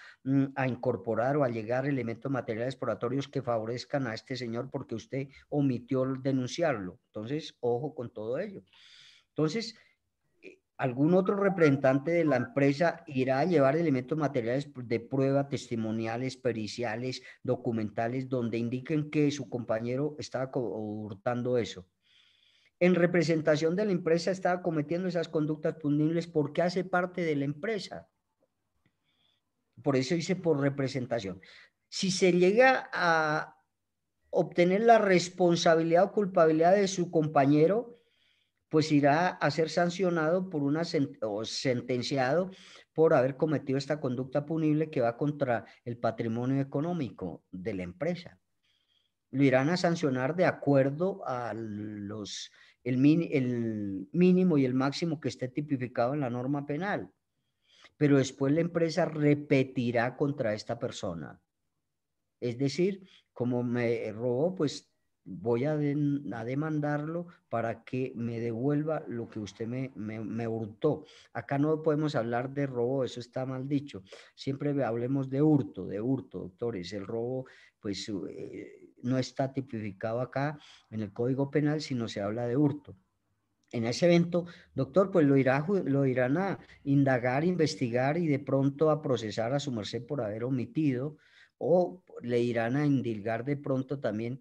S1: a incorporar o a llegar elementos materiales probatorios que favorezcan a este señor porque usted omitió denunciarlo. Entonces, ojo con todo ello. Entonces, algún otro representante de la empresa irá a llevar elementos materiales de prueba, testimoniales, periciales, documentales, donde indiquen que su compañero estaba hurtando eso. En representación de la empresa estaba cometiendo esas conductas punibles porque hace parte de la empresa. Por eso dice por representación. Si se llega a obtener la responsabilidad o culpabilidad de su compañero, pues irá a ser sancionado por o sentenciado por haber cometido esta conducta punible que va contra el patrimonio económico de la empresa. Lo irán a sancionar de acuerdo a el mínimo y el máximo que esté tipificado en la norma penal. Pero después la empresa repetirá contra esta persona. Es decir, como me robó, pues voy a demandarlo para que me devuelva lo que usted me hurtó. Acá no podemos hablar de robo, eso está mal dicho. Siempre hablemos de hurto, doctores. El robo, pues, no está tipificado acá en el Código Penal, sino se habla de hurto. En ese evento, doctor, pues lo irán a indagar, investigar y de pronto a procesar a su merced por haber omitido, o le irán a indilgar de pronto también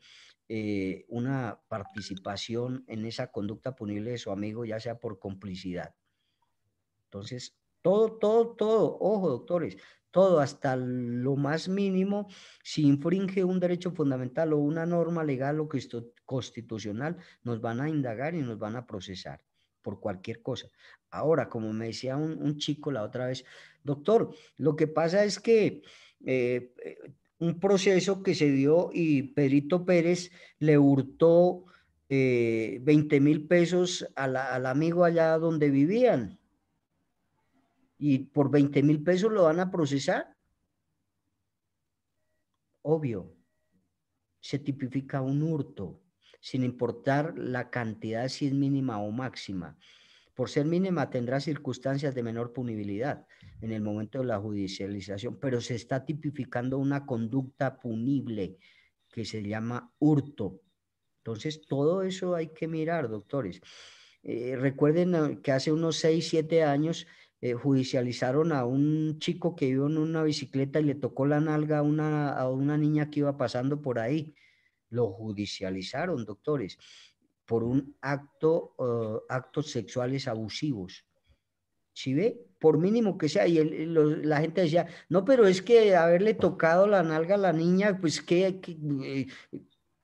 S1: una participación en esa conducta punible de su amigo, ya sea por complicidad. Entonces, todo, ojo, doctores, todo hasta lo más mínimo, si infringe un derecho fundamental o una norma legal o constitucional, nos van a indagar y nos van a procesar por cualquier cosa. Ahora, como me decía un chico la otra vez, doctor, lo que pasa es que un proceso que se dio y Pedrito Pérez le hurtó 20.000 pesos al amigo allá donde vivían. Y por 20.000 pesos lo van a procesar. Obvio, se tipifica un hurto, sin importar la cantidad, si es mínima o máxima. Por ser mínima tendrá circunstancias de menor punibilidad en el momento de la judicialización, pero se está tipificando una conducta punible que se llama hurto. Entonces, todo eso hay que mirar, doctores. Recuerden que hace unos 6, 7 años judicializaron a un chico que iba en una bicicleta y le tocó la nalga a una niña que iba pasando por ahí. Lo judicializaron, doctores, por un actos sexuales abusivos. ¿Sí ve? Por mínimo que sea. Y la gente decía, no, pero es que haberle tocado la nalga a la niña, pues que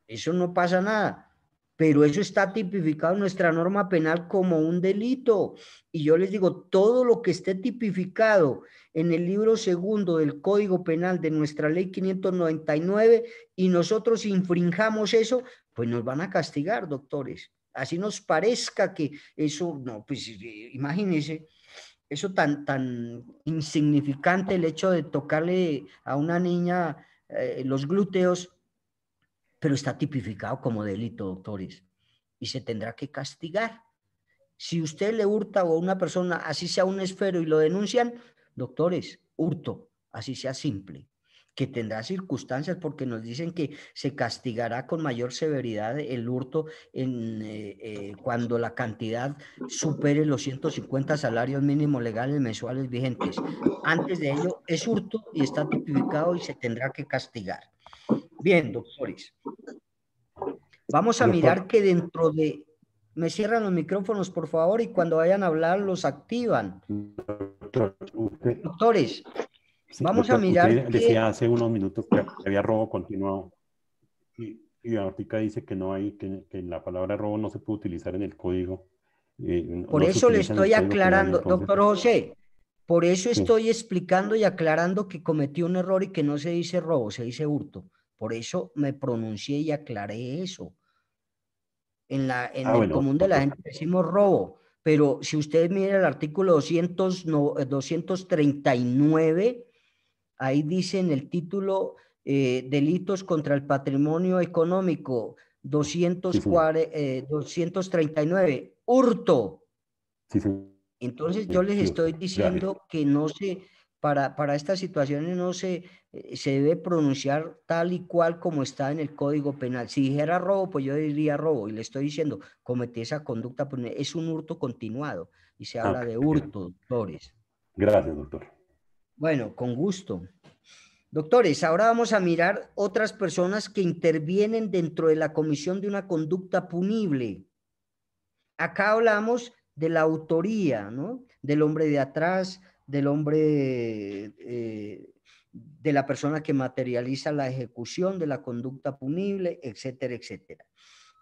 S1: eso no pasa nada. Pero eso está tipificado en nuestra norma penal como un delito. Y yo les digo, todo lo que esté tipificado en el libro segundo del Código Penal de nuestra ley 599 y nosotros infringamos eso, pues nos van a castigar, doctores. Así nos parezca que eso, no, pues imagínense, eso tan insignificante, el hecho de tocarle a una niña los glúteos, pero está tipificado como delito, doctores, y se tendrá que castigar. Si usted le hurta a una persona, así sea un esfero, y lo denuncian, doctores, hurto, así sea simple, que tendrá circunstancias porque nos dicen que se castigará con mayor severidad el hurto cuando la cantidad supere los 150 salarios mínimos legales mensuales vigentes. Antes de ello es hurto y está tipificado y se tendrá que castigar. Bien, doctores. Vamos a mirar que dentro de... Me cierran los micrófonos, por favor, y cuando vayan a hablar los activan. Doctores, vamos a mirar
S4: usted
S1: que...
S4: decía hace unos minutos que había robo continuado. Y ahorita dice que no hay, que la palabra robo no se puede utilizar en el código.
S1: Por eso le estoy aclarando, doctor José, por eso estoy explicando y aclarando que cometí un error y que no se dice robo, se dice hurto. Por eso me pronuncié y aclaré eso. En el común de la gente decimos robo, pero si ustedes miran el artículo 239, ahí dice en el título delitos contra el patrimonio económico, 239, hurto.
S4: Sí, sí.
S1: Entonces yo les estoy diciendo que no se, para estas situaciones no se debe pronunciar tal y cual como está en el Código Penal. Si dijera robo, pues yo diría robo, y le estoy diciendo, cometí esa conducta, pues es un hurto continuado, y se habla de hurto, doctores.
S4: Gracias, doctor.
S1: Bueno, con gusto. Doctores, ahora vamos a mirar otras personas que intervienen dentro de la comisión de una conducta punible. Acá hablamos de la autoría, ¿no? Del hombre de atrás, del hombre, de la persona que materializa la ejecución de la conducta punible, etcétera, etcétera.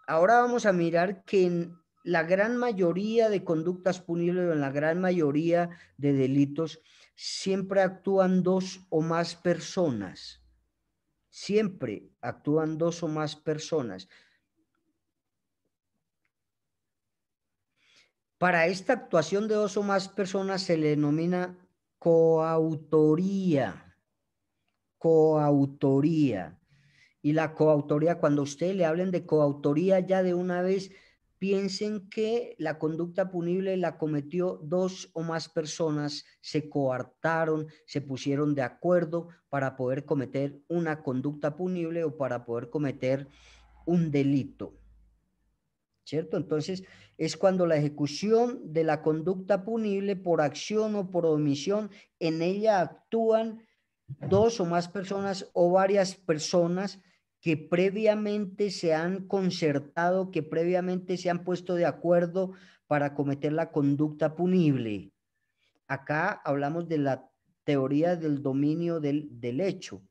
S1: Ahora vamos a mirar que la gran mayoría de conductas punibles o en la gran mayoría de delitos siempre actúan dos o más personas. Siempre actúan dos o más personas. Para esta actuación de dos o más personas se le denomina coautoría. Coautoría. Y la coautoría, cuando usted le hablen de coautoría, ya de una vez piensen que la conducta punible la cometió dos o más personas, se coartaron, se pusieron de acuerdo para poder cometer una conducta punible o para poder cometer un delito. ¿Cierto? Entonces, es cuando la ejecución de la conducta punible por acción o por omisión, en ella actúan dos o más personas o varias personas que previamente se han concertado, que previamente se han puesto de acuerdo para cometer la conducta punible. Acá hablamos de la teoría del dominio del hecho.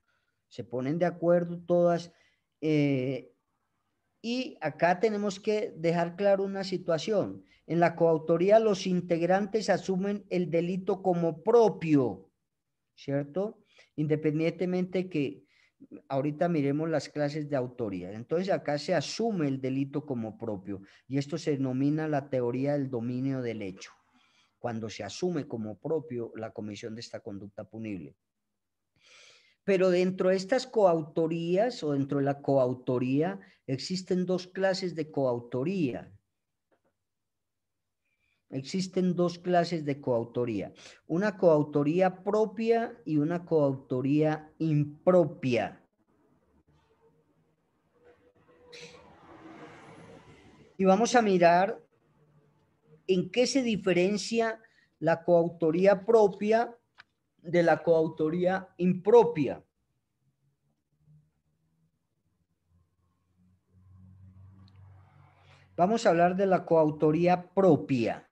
S1: Se ponen de acuerdo todas y acá tenemos que dejar claro una situación. En la coautoría los integrantes asumen el delito como propio, ¿cierto? Independientemente que ahorita miremos las clases de autoría. Entonces acá se asume el delito como propio y esto se denomina la teoría del dominio del hecho, cuando se asume como propio la comisión de esta conducta punible. Pero dentro de estas coautorías o dentro de la coautoría existen dos clases de coautoría. Existen dos clases de coautoría. Una coautoría propia y una coautoría impropia. Y vamos a mirar en qué se diferencia la coautoría propia de la coautoría impropia. Vamos a hablar de la coautoría propia.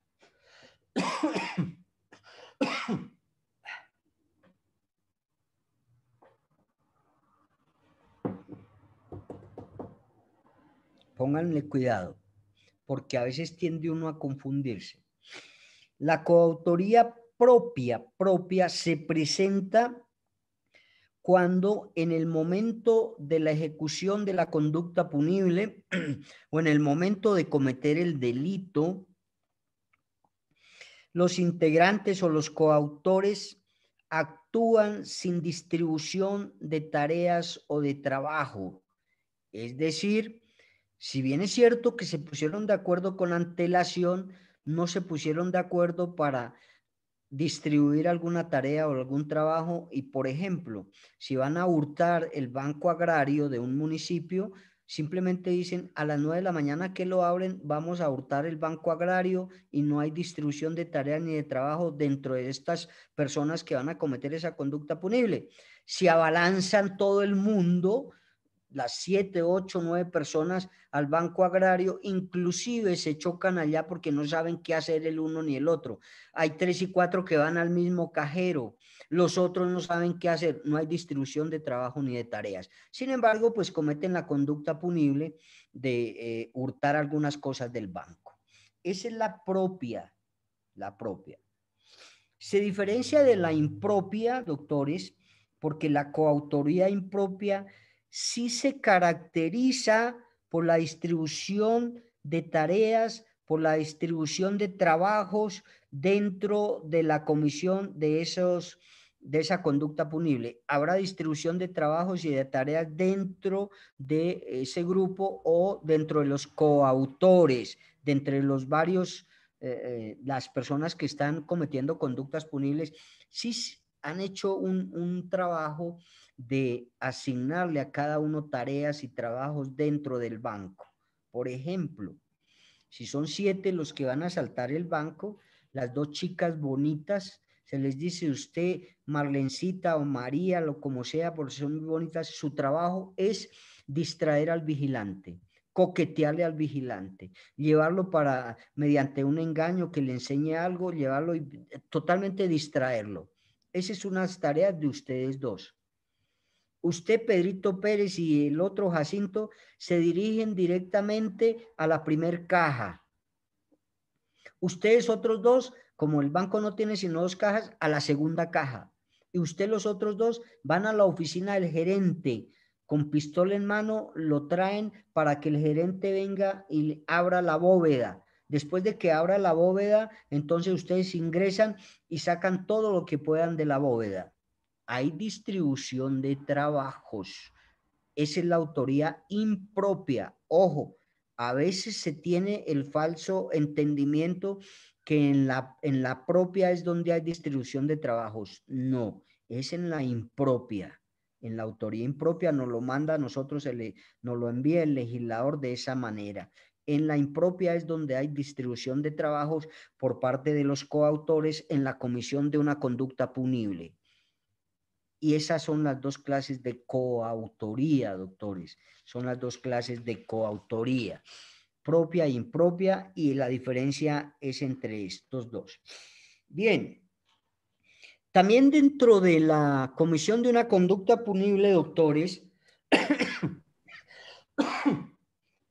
S1: Pónganle cuidado, porque a veces tiende uno a confundirse. La coautoría propia se presenta cuando en el momento de la ejecución de la conducta punible o en el momento de cometer el delito, los integrantes o los coautores actúan sin distribución de tareas o de trabajo. Es decir, si bien es cierto que se pusieron de acuerdo con antelación, no se pusieron de acuerdo para distribuir alguna tarea o algún trabajo y, por ejemplo, si van a hurtar el banco agrario de un municipio, simplemente dicen a las 9 de la mañana que lo abren, vamos a hurtar el banco agrario y no hay distribución de tarea ni de trabajo dentro de estas personas que van a cometer esa conducta punible. Si abalanzan todo el mundo, las 7, 8, 9 personas al banco agrario, inclusive se chocan allá porque no saben qué hacer el uno ni el otro. Hay 3 y 4 que van al mismo cajero, los otros no saben qué hacer, no hay distribución de trabajo ni de tareas. Sin embargo, pues cometen la conducta punible de hurtar algunas cosas del banco. Esa es la propia, la propia. Se diferencia de la impropia, doctores, porque la coautoría impropia sí se caracteriza por la distribución de tareas, por la distribución de trabajos dentro de la comisión de esa conducta punible. Habrá distribución de trabajos y de tareas dentro de ese grupo o dentro de los coautores, de entre los varios las personas que están cometiendo conductas punibles, sí han hecho un trabajo de asignarle a cada uno tareas y trabajos dentro del banco. Por ejemplo, si son 7 los que van a asaltar el banco, las 2 chicas bonitas, se les dice usted, Marlencita o María, lo como sea, porque son muy bonitas, su trabajo es distraer al vigilante, coquetearle al vigilante, llevarlo para, mediante un engaño que le enseñe algo, llevarlo y totalmente distraerlo. Esa es una tarea de ustedes dos. Usted, Pedrito Pérez, y el otro Jacinto se dirigen directamente a la primer caja. Ustedes otros dos, como el banco no tiene sino 2 cajas, a la segunda caja. Y usted los otros dos van a la oficina del gerente con pistola en mano, lo traen para que el gerente venga y abra la bóveda. Después de que abra la bóveda, entonces ustedes ingresan y sacan todo lo que puedan de la bóveda. Hay distribución de trabajos. Esa es la autoría impropia. Ojo, a veces se tiene el falso entendimiento que en la propia es donde hay distribución de trabajos. No, es en la impropia. En la autoría impropia nos lo manda a nosotros, nos lo envía el legislador de esa manera. En la impropia es donde hay distribución de trabajos por parte de los coautores en la comisión de una conducta punible. Y esas son las 2 clases de coautoría, doctores. Son las 2 clases de coautoría, propia e impropia, y la diferencia es entre estos 2. Bien. También dentro de la comisión de una conducta punible, doctores,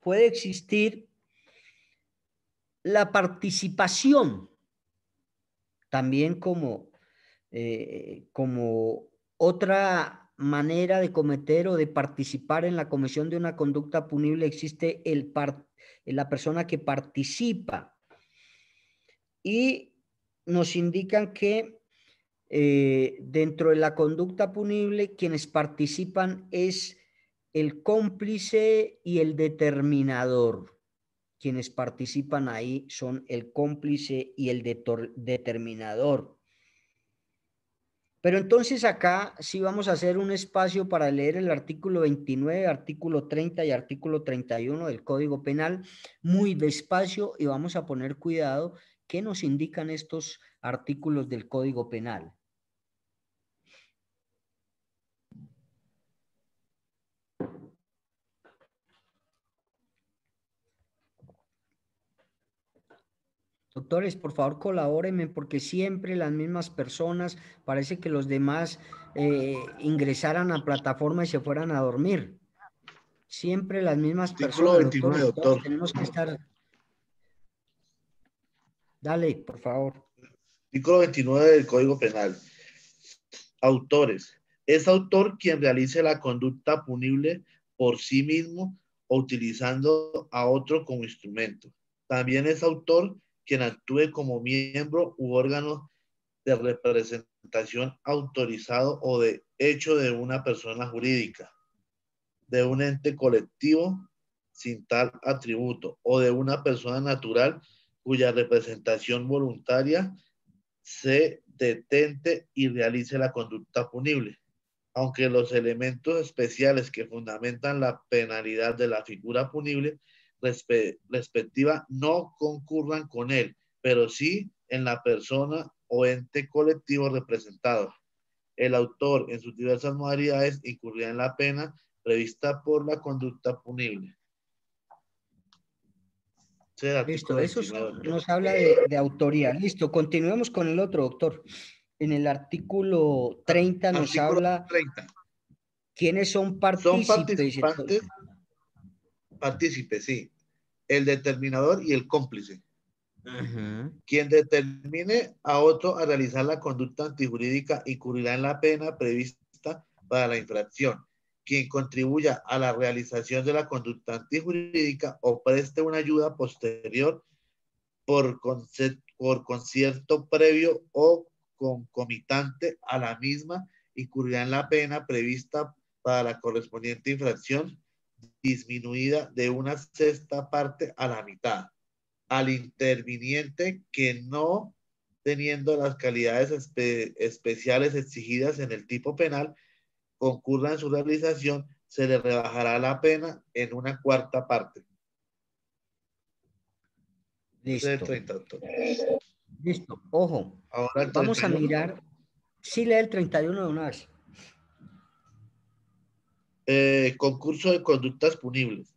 S1: puede existir la participación, también como otra manera de cometer o de participar en la comisión de una conducta punible. Existe la persona que participa, y nos indican que dentro de la conducta punible quienes participan es el cómplice y el determinador. Quienes participan ahí son el cómplice y el determinador. Pero entonces acá sí vamos a hacer un espacio para leer el artículo 29, artículo 30 y artículo 31 del Código Penal muy despacio, y vamos a poner cuidado qué nos indican estos artículos del Código Penal. Doctores, por favor, colabórenme, porque siempre las mismas personas, parece que los demás ingresaran a plataforma y se fueran a dormir. Siempre las mismas
S5: Artículo
S1: personas,
S5: 29,
S1: doctores, todos
S5: doctor.
S1: tenemos que estar. Dale, por favor.
S5: Artículo 29 del Código Penal. Autores. Es autor quien realice la conducta punible por sí mismo o utilizando a otro como instrumento. También es autor quien actúe como miembro u órgano de representación autorizado o de hecho de una persona jurídica, de un ente colectivo sin tal atributo o de una persona natural cuya representación voluntaria se detente y realice la conducta punible, aunque los elementos especiales que fundamentan la penalidad de la figura punible respectiva no concurran con él, pero sí en la persona o ente colectivo representado. El autor, en sus diversas modalidades, incurrirá en la pena prevista por la conducta punible.
S1: Listo, eso nos habla de autoría. Listo, continuemos con el otro, doctor. En el artículo 30 nos habla
S5: 30.
S1: quiénes son partícipes.
S5: Son participantes, partícipes, sí. El determinador y el cómplice. Quien determine a otro a realizar la conducta antijurídica incurrirá en la pena prevista para la infracción. Quien contribuya a la realización de la conducta antijurídica o preste una ayuda posterior por concierto previo o concomitante a la misma incurrirá en la pena prevista para la correspondiente infracción, disminuida de una sexta parte a la mitad. Al interviniente que no teniendo las calidades especiales exigidas en el tipo penal concurra en su realización, se le rebajará la pena en una cuarta parte.
S1: Listo.
S5: 30, doctor.
S1: Listo, ojo.
S5: Ahora el 31.
S1: Vamos a mirar. Sí, lee el 31 de una vez.
S5: Concurso de conductas punibles.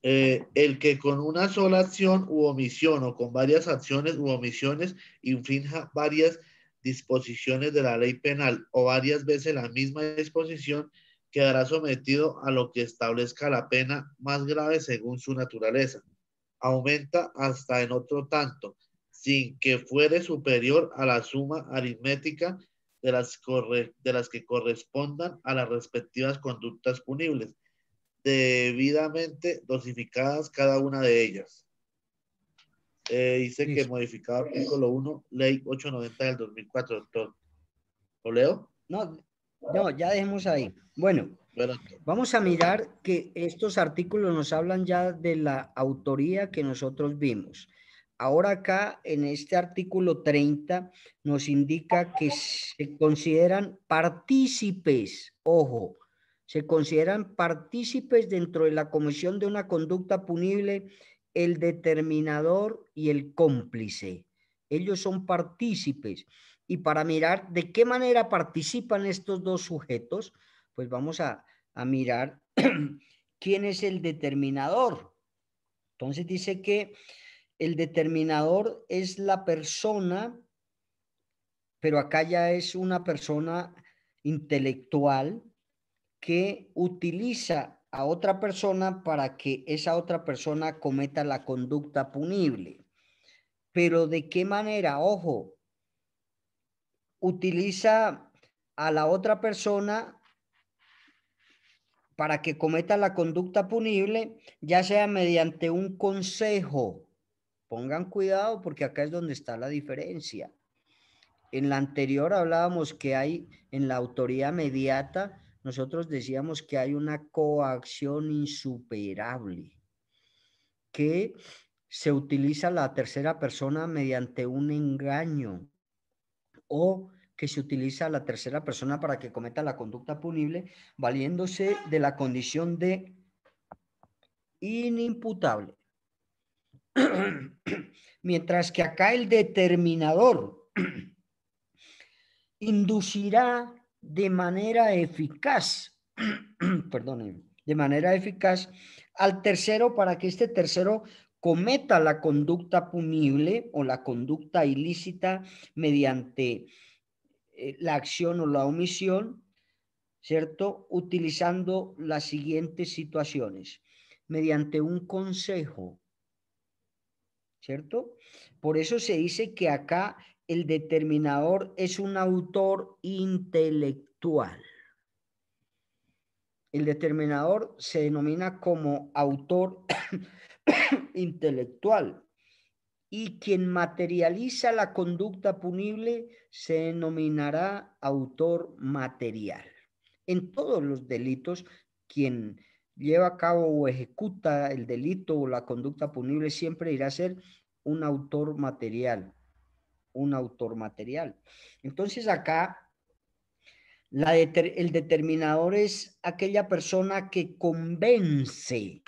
S5: El que con una sola acción u omisión o con varias acciones u omisiones infrinja varias disposiciones de la ley penal o varias veces la misma disposición quedará sometido a lo que establezca la pena más grave según su naturaleza. aumenta hasta en otro tanto, sin que fuere superior a la suma aritmética de las que correspondan a las respectivas conductas punibles, debidamente dosificadas cada una de ellas. Dice que
S1: Listo.
S5: modificado artículo 1, ley 890 del 2004, doctor. ¿Lo leo?
S1: No, no, ya dejemos ahí. Bueno,
S5: Bueno, doctor.
S1: vamos a mirar que estos artículos nos hablan ya de la autoría que nosotros vimos. Ahora acá en este artículo 30 nos indica que se consideran partícipes, ojo, se consideran partícipes dentro de la comisión de una conducta punible el determinador y el cómplice. Ellos son partícipes. Y para mirar de qué manera participan estos dos sujetos, pues vamos a mirar quién es el determinador. Entonces dice que el determinador es la persona, pero acá ya es una persona intelectual que utiliza a otra persona para que esa otra persona cometa la conducta punible. Pero ¿de qué manera? Ojo, utiliza a la otra persona para que cometa la conducta punible, ya sea mediante un consejo. Pongan cuidado porque acá es donde está la diferencia. En la anterior hablábamos que hay en la autoría mediata, nosotros decíamos que hay una coacción insuperable, que se utiliza la tercera persona mediante un engaño o que se utiliza a la tercera persona para que cometa la conducta punible, valiéndose de la condición de inimputable. Mientras que acá el determinador inducirá de manera eficaz, perdónenme, de manera eficaz al tercero para que este tercero cometa la conducta punible o la conducta ilícita mediante la acción o la omisión, ¿cierto? Utilizando las siguientes situaciones. Mediante un consejo, ¿cierto? Por eso se dice que acá el determinador es un autor intelectual. El determinador se denomina como autor intelectual. Y quien materializa la conducta punible se denominará autor material. En todos los delitos, quien lleva a cabo o ejecuta el delito o la conducta punible siempre irá a ser un autor material. Un autor material. Entonces acá el determinador es aquella persona que convence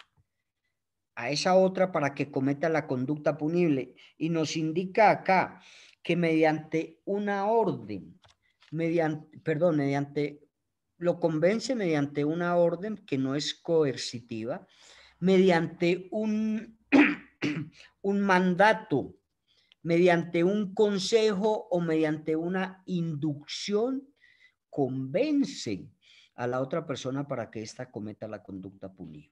S1: a esa otra para que cometa la conducta punible. Y nos indica acá que mediante una orden, lo convence mediante una orden que no es coercitiva, mediante un mandato, mediante un consejo o mediante una inducción, convence a la otra persona para que ésta cometa la conducta punible.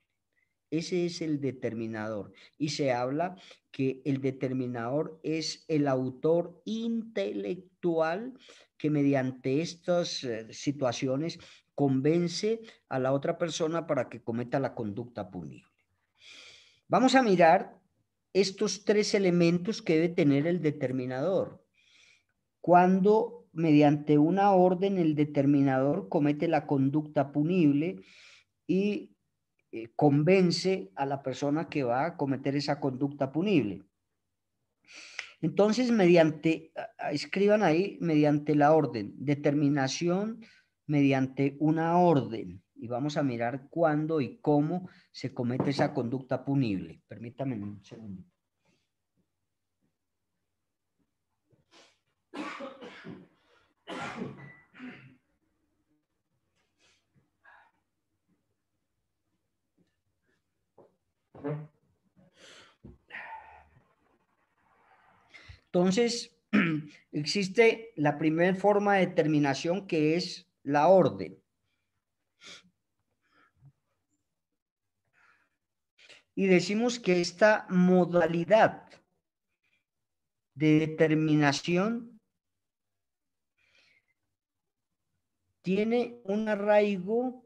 S1: Ese es el determinador. Y se habla que el determinador es el autor intelectual que mediante estas situaciones convence a la otra persona para que cometa la conducta punible. Vamos a mirar estos tres elementos que debe tener el determinador. Cuando mediante una orden el determinador comete la conducta punible y convence a la persona que va a cometer esa conducta punible. Entonces, escriban ahí, mediante la orden, determinación mediante una orden. Y vamos a mirar cuándo y cómo se comete esa conducta punible. Permítanme un segundo. Entonces, existe la primera forma de determinación que es la orden. y decimos que esta modalidad de determinación tiene un arraigo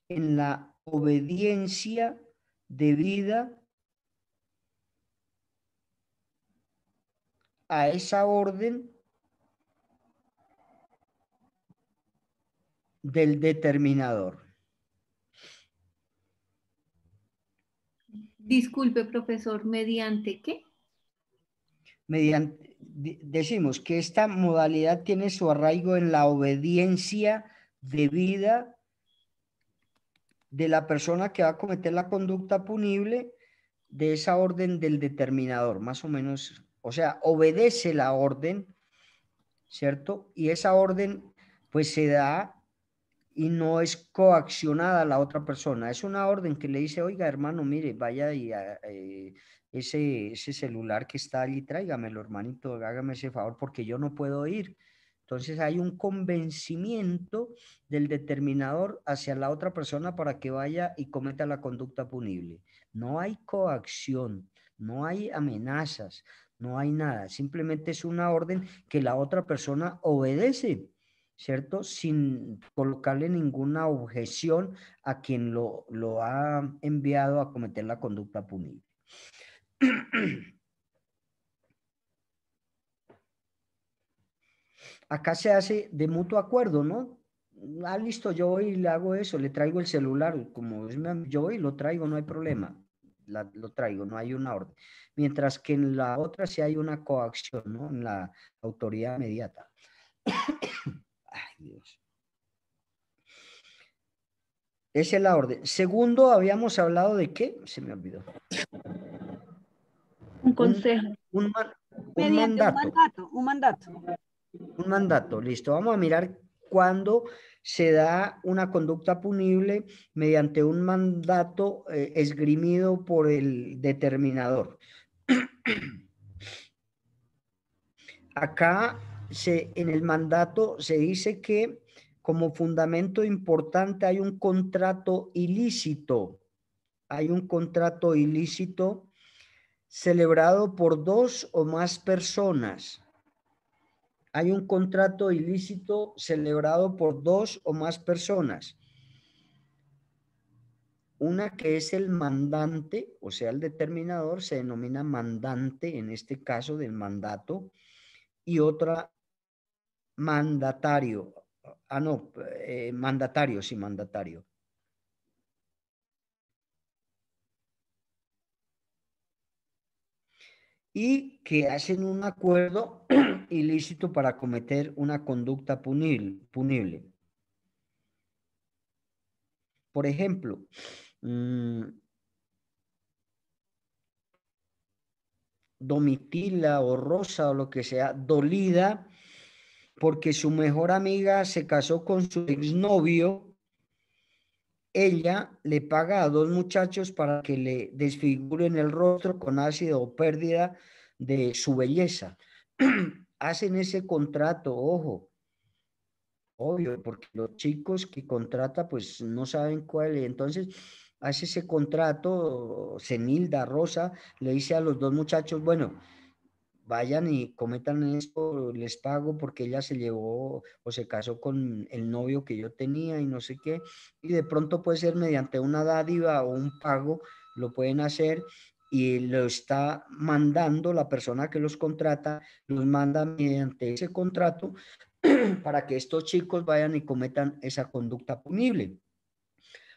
S1: en la obediencia debida a esa orden del determinador.
S7: Disculpe, profesor, ¿mediante qué?
S1: Decimos que esta modalidad tiene su arraigo en la obediencia debida de la persona que va a cometer la conducta punible de esa orden del determinador, más o menos, o sea, obedece la orden, ¿cierto? Y esa orden pues se da y no es coaccionada a la otra persona, es una orden que le dice, oiga hermano, mire, vaya y ese celular que está allí, tráigamelo hermanito, hágame ese favor porque yo no puedo ir. Entonces hay un convencimiento del determinador hacia la otra persona para que vaya y cometa la conducta punible. No hay coacción, no hay amenazas, no hay nada, simplemente es una orden que la otra persona obedece, ¿cierto? Sin colocarle ninguna objeción a quien lo ha enviado a cometer la conducta punible. Acá se hace de mutuo acuerdo, ¿no? Ah, listo, yo voy y le hago eso, le traigo el celular, como es yo voy y lo traigo, no hay problema, lo traigo, no hay una orden. Mientras que en la otra sí hay una coacción, ¿no? En la autoridad inmediata. Ay, Dios. Esa es la orden. Segundo, habíamos hablado de qué, se me olvidó.
S7: Un consejo.
S3: Mediante un mandato.
S1: Un mandato, listo. Vamos a mirar cuándo se da una conducta punible mediante un mandato esgrimido por el determinador. Acá en el mandato se dice que como fundamento importante hay un contrato ilícito. Hay un contrato ilícito celebrado por dos o más personas. Hay un contrato ilícito celebrado por dos o más personas. Una que es el mandante, o sea, el determinador, se denomina mandante, en este caso del mandato, y otra mandatario. Ah, no, mandatario, sí, mandatario. Y que hacen un acuerdo ilícito para cometer una conducta punible. Por ejemplo, Domitila o Rosa o lo que sea, dolida porque su mejor amiga se casó con su exnovio, ella le paga a dos muchachos para que le desfiguren el rostro con ácido o pérdida de su belleza. Hacen ese contrato, ojo, obvio, porque los chicos que contrata pues no saben cuál es. Entonces hace ese contrato, Cenilda, Rosa, le dice a los dos muchachos, bueno, vayan y cometan esto, les pago porque ella se llevó o se casó con el novio que yo tenía y no sé qué, y de pronto puede ser mediante una dádiva o un pago, lo pueden hacer y lo está mandando la persona que los contrata, los manda mediante ese contrato para que estos chicos vayan y cometan esa conducta punible.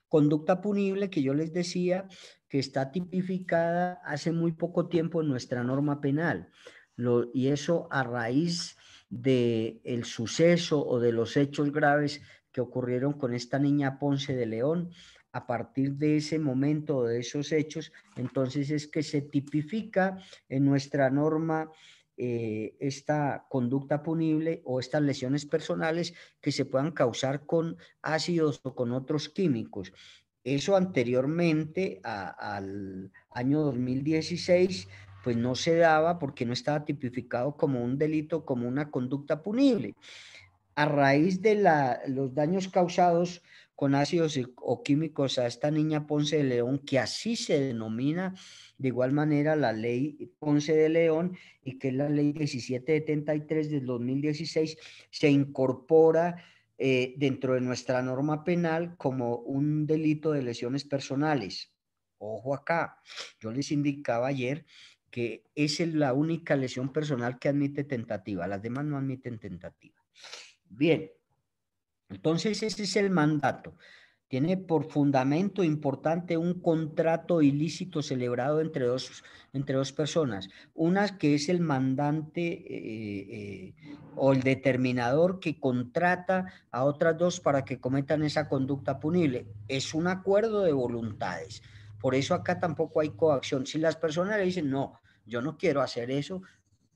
S1: Conducta punible que yo les decía que está tipificada hace muy poco tiempo en nuestra norma penal. Y eso a raíz del suceso o de los hechos graves que ocurrieron con esta niña Ponce de León. A partir de ese momento, de esos hechos, entonces es que se tipifica en nuestra norma esta conducta punible o estas lesiones personales que se puedan causar con ácidos o con otros químicos. Eso anteriormente al año 2016 pues no se daba porque no estaba tipificado como un delito, como una conducta punible. A raíz de los daños causados con ácidos o químicos a esta niña Ponce de León, que así se denomina de igual manera la ley Ponce de León, y que es la ley 1773 del 2016, se incorpora dentro de nuestra norma penal como un delito de lesiones personales. Ojo acá, yo les indicaba ayer que es la única lesión personal que admite tentativa, las demás no admiten tentativa. Bien, entonces ese es el mandato. Tiene por fundamento importante un contrato ilícito celebrado entre dos personas. Una que es el mandante o el determinador que contrata a otras dos para que cometan esa conducta punible. Es un acuerdo de voluntades. Por eso acá tampoco hay coacción. Si las personas le dicen, no, yo no quiero hacer eso,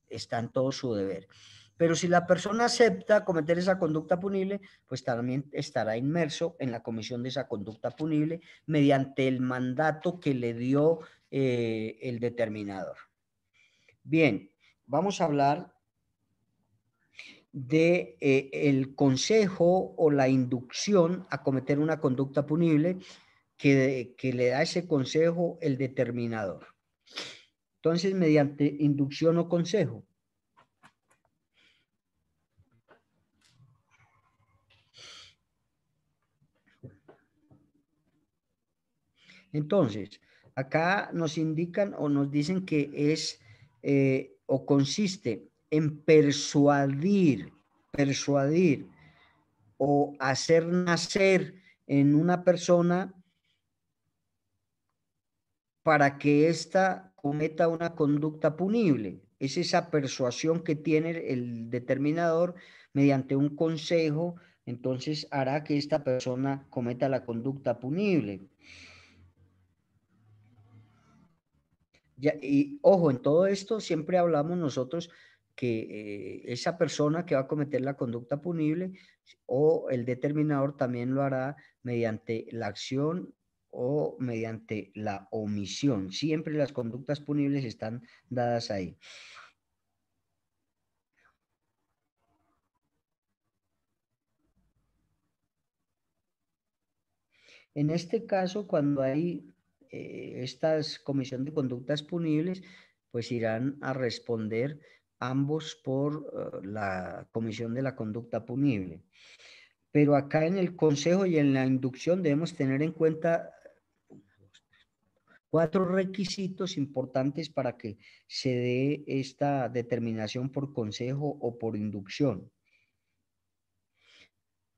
S1: está en todo su deber. Pero si la persona acepta cometer esa conducta punible, pues también estará inmerso en la comisión de esa conducta punible mediante el mandato que le dio el determinador. Bien, vamos a hablar de el consejo o la inducción a cometer una conducta punible que le da ese consejo el determinador. Entonces, mediante inducción o consejo. Entonces, acá nos indican o nos dicen que es o consiste en persuadir o hacer nacer en una persona para que ésta cometa una conducta punible. Es esa persuasión que tiene el determinador mediante un consejo, entonces hará que esta persona cometa la conducta punible. Y ojo, en todo esto siempre hablamos nosotros que esa persona que va a cometer la conducta punible o el determinador también lo hará mediante la acción o mediante la omisión. Siempre las conductas punibles están dadas ahí. En este caso, cuando hay estas comisión de conductas punibles, pues irán a responder ambos por la comisión de la conducta punible. Pero acá en el consejo y en la inducción debemos tener en cuenta 4 requisitos importantes para que se dé esta determinación por consejo o por inducción.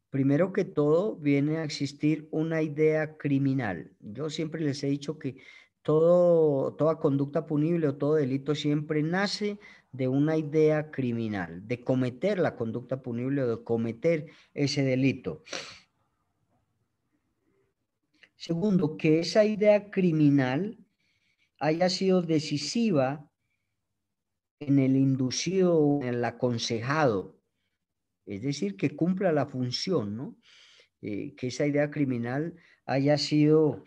S1: Primero que todo, viene a existir una idea criminal. Yo siempre les he dicho que toda conducta punible o todo delito siempre nace de una idea criminal, de cometer la conducta punible o de cometer ese delito. Segundo, que esa idea criminal haya sido decisiva en el inducido o en el aconsejado, es decir, que cumpla la función, ¿no? Que esa idea criminal haya sido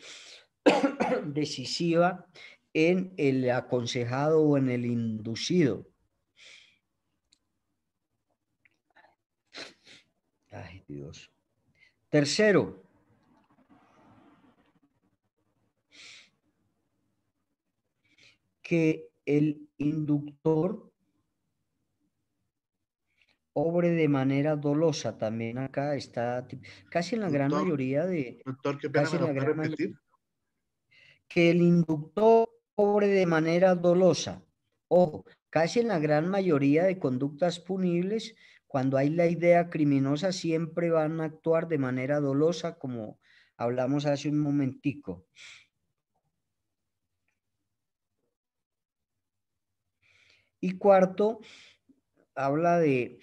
S1: decisiva en el aconsejado o en el inducido. Ay, Dios. Tercero, que el inductor obre de manera dolosa. También acá está casi en la gran mayoría de...
S5: Doctor, qué pena, ¿me lo puede repetir?
S1: Que el inductor obre de manera dolosa. Ojo, casi en la gran mayoría de conductas punibles, cuando hay la idea criminosa, siempre van a actuar de manera dolosa, como hablamos hace un momentico. Y cuarto, habla de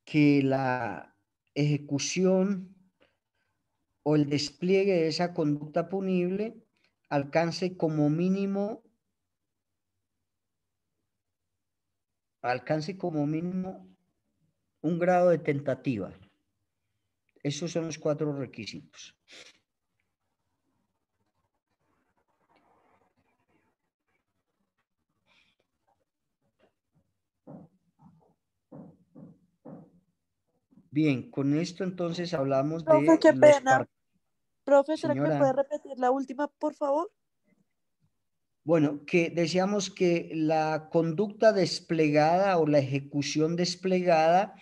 S1: que la ejecución o el despliegue de esa conducta punible alcance como mínimo un grado de tentativa. Esos son los 4 requisitos. Bien, con esto entonces hablamos
S8: Profe,
S1: de
S8: qué
S1: los
S8: pena. Profesora, ¿me
S1: Señora.
S8: puede repetir la última, por favor?
S1: Bueno, que decíamos que la conducta desplegada o la ejecución desplegada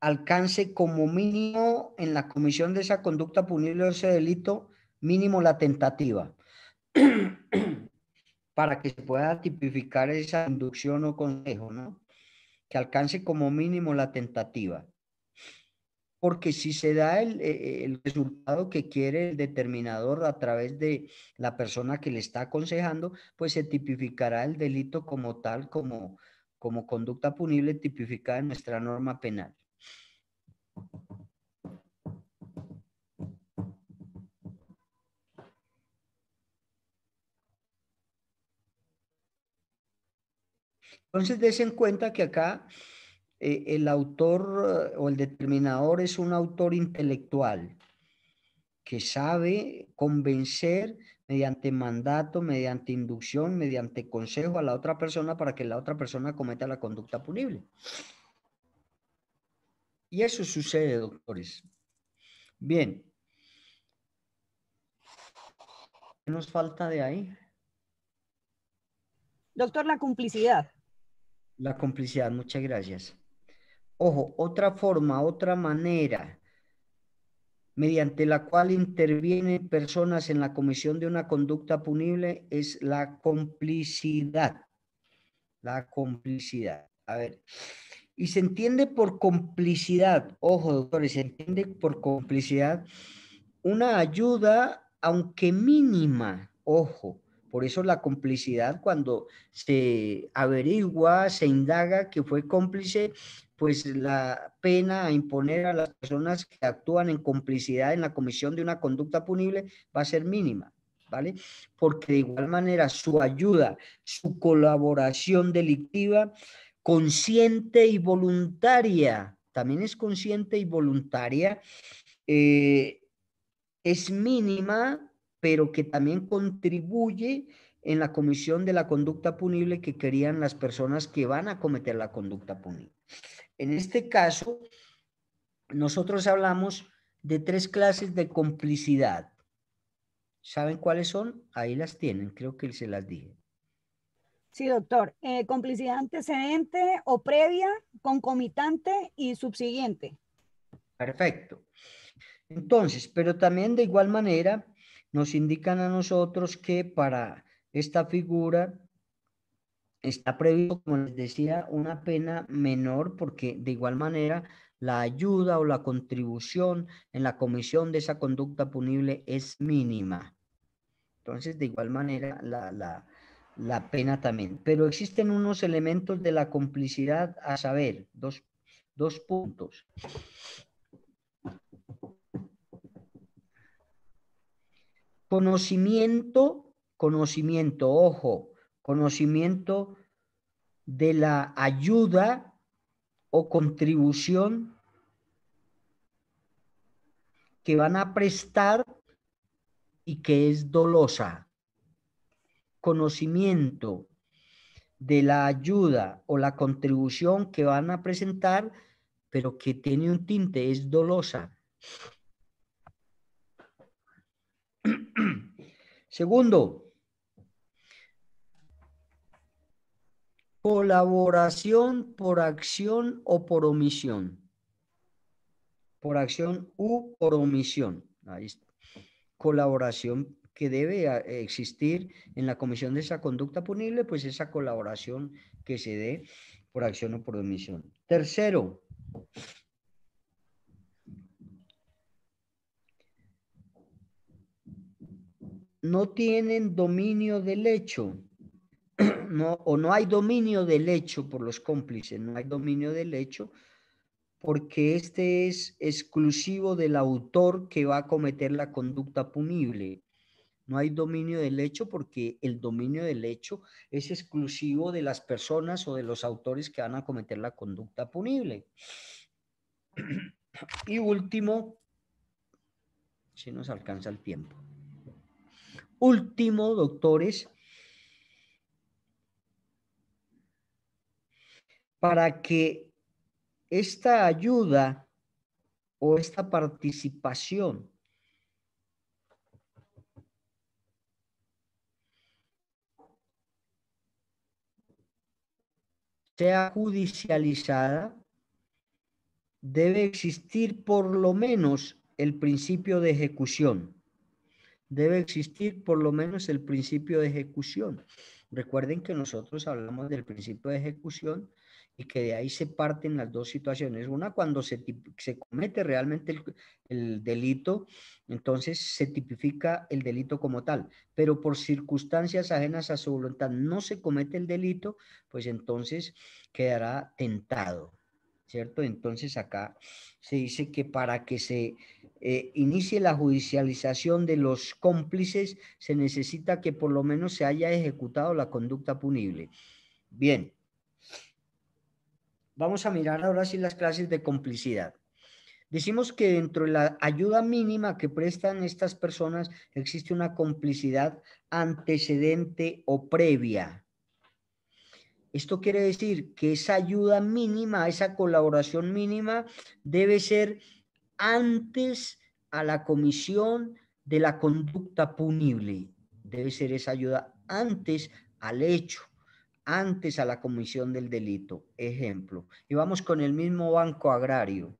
S1: alcance como mínimo en la comisión de esa conducta punible o ese delito, mínimo la tentativa, para que se pueda tipificar esa inducción o consejo, ¿no? Que alcance como mínimo la tentativa. Porque si se da el resultado que quiere el determinador a través de la persona que le está aconsejando, pues se tipificará el delito como tal, como conducta punible tipificada en nuestra norma penal. Entonces, des en cuenta que acá el autor o el determinador es un autor intelectual que sabe convencer mediante mandato, mediante inducción, mediante consejo a la otra persona para que la otra persona cometa la conducta punible. Y eso sucede, doctores. Bien. ¿Qué nos falta de ahí?
S3: Doctor, la complicidad.
S1: La complicidad, muchas gracias. Ojo, otra forma, otra manera mediante la cual intervienen personas en la comisión de una conducta punible es la complicidad. La complicidad. A ver, y se entiende por complicidad, ojo doctores, se entiende por complicidad una ayuda, aunque mínima, ojo. Por eso la complicidad, cuando se averigua, se indaga que fue cómplice, pues la pena a imponer a las personas que actúan en complicidad en la comisión de una conducta punible va a ser mínima, ¿vale? Porque de igual manera su ayuda, su colaboración delictiva, consciente y voluntaria, también es consciente y voluntaria, es mínima, pero que también contribuye en la comisión de la conducta punible que querían las personas que van a cometer la conducta punible. En este caso, nosotros hablamos de 3 clases de complicidad. ¿Saben cuáles son? Ahí las tienen, creo que se las dije.
S3: Sí, doctor. Complicidad antecedente o previa, concomitante y subsiguiente.
S1: Perfecto. Entonces, pero también de igual manera nos indican a nosotros que para esta figura está previsto, como les decía, una pena menor porque de igual manera la ayuda o la contribución en la comisión de esa conducta punible es mínima. Entonces, de igual manera, la pena también. Pero existen unos elementos de la complicidad a saber, dos puntos. Conocimiento, ojo, conocimiento de la ayuda o contribución que van a prestar y que es dolosa. Conocimiento de la ayuda o la contribución que van a presentar, pero que tiene un tinte, es dolosa. Segundo, colaboración por acción o por omisión. Por acción u por omisión. Ahí está. Colaboración que debe existir en la comisión de esa conducta punible, pues esa colaboración que se dé por acción o por omisión. Tercero, no tienen dominio del hecho. No, o no hay dominio del hecho por los cómplices, no hay dominio del hecho porque este es exclusivo del autor que va a cometer la conducta punible. No hay dominio del hecho porque el dominio del hecho es exclusivo de las personas o de los autores que van a cometer la conducta punible. Y último, si nos alcanza el tiempo. Último, doctores, para que esta ayuda o esta participación sea judicializada, debe existir por lo menos el principio de ejecución. Debe existir por lo menos el principio de ejecución. Recuerden que nosotros hablamos del principio de ejecución y que de ahí se parten las dos situaciones. Una, cuando se comete realmente el delito, entonces se tipifica el delito como tal, pero por circunstancias ajenas a su voluntad no se comete el delito, pues entonces quedará tentado, ¿cierto? Entonces acá se dice que para que se inicie la judicialización de los cómplices, se necesita que por lo menos se haya ejecutado la conducta punible. Bien. Vamos a mirar ahora sí las clases de complicidad. Decimos que dentro de la ayuda mínima que prestan estas personas existe una complicidad antecedente o previa. Esto quiere decir que esa ayuda mínima, esa colaboración mínima debe ser antes a la comisión de la conducta punible. Debe ser esa ayuda antes al hecho, antes a la comisión del delito. Ejemplo. Y vamos con el mismo Banco Agrario.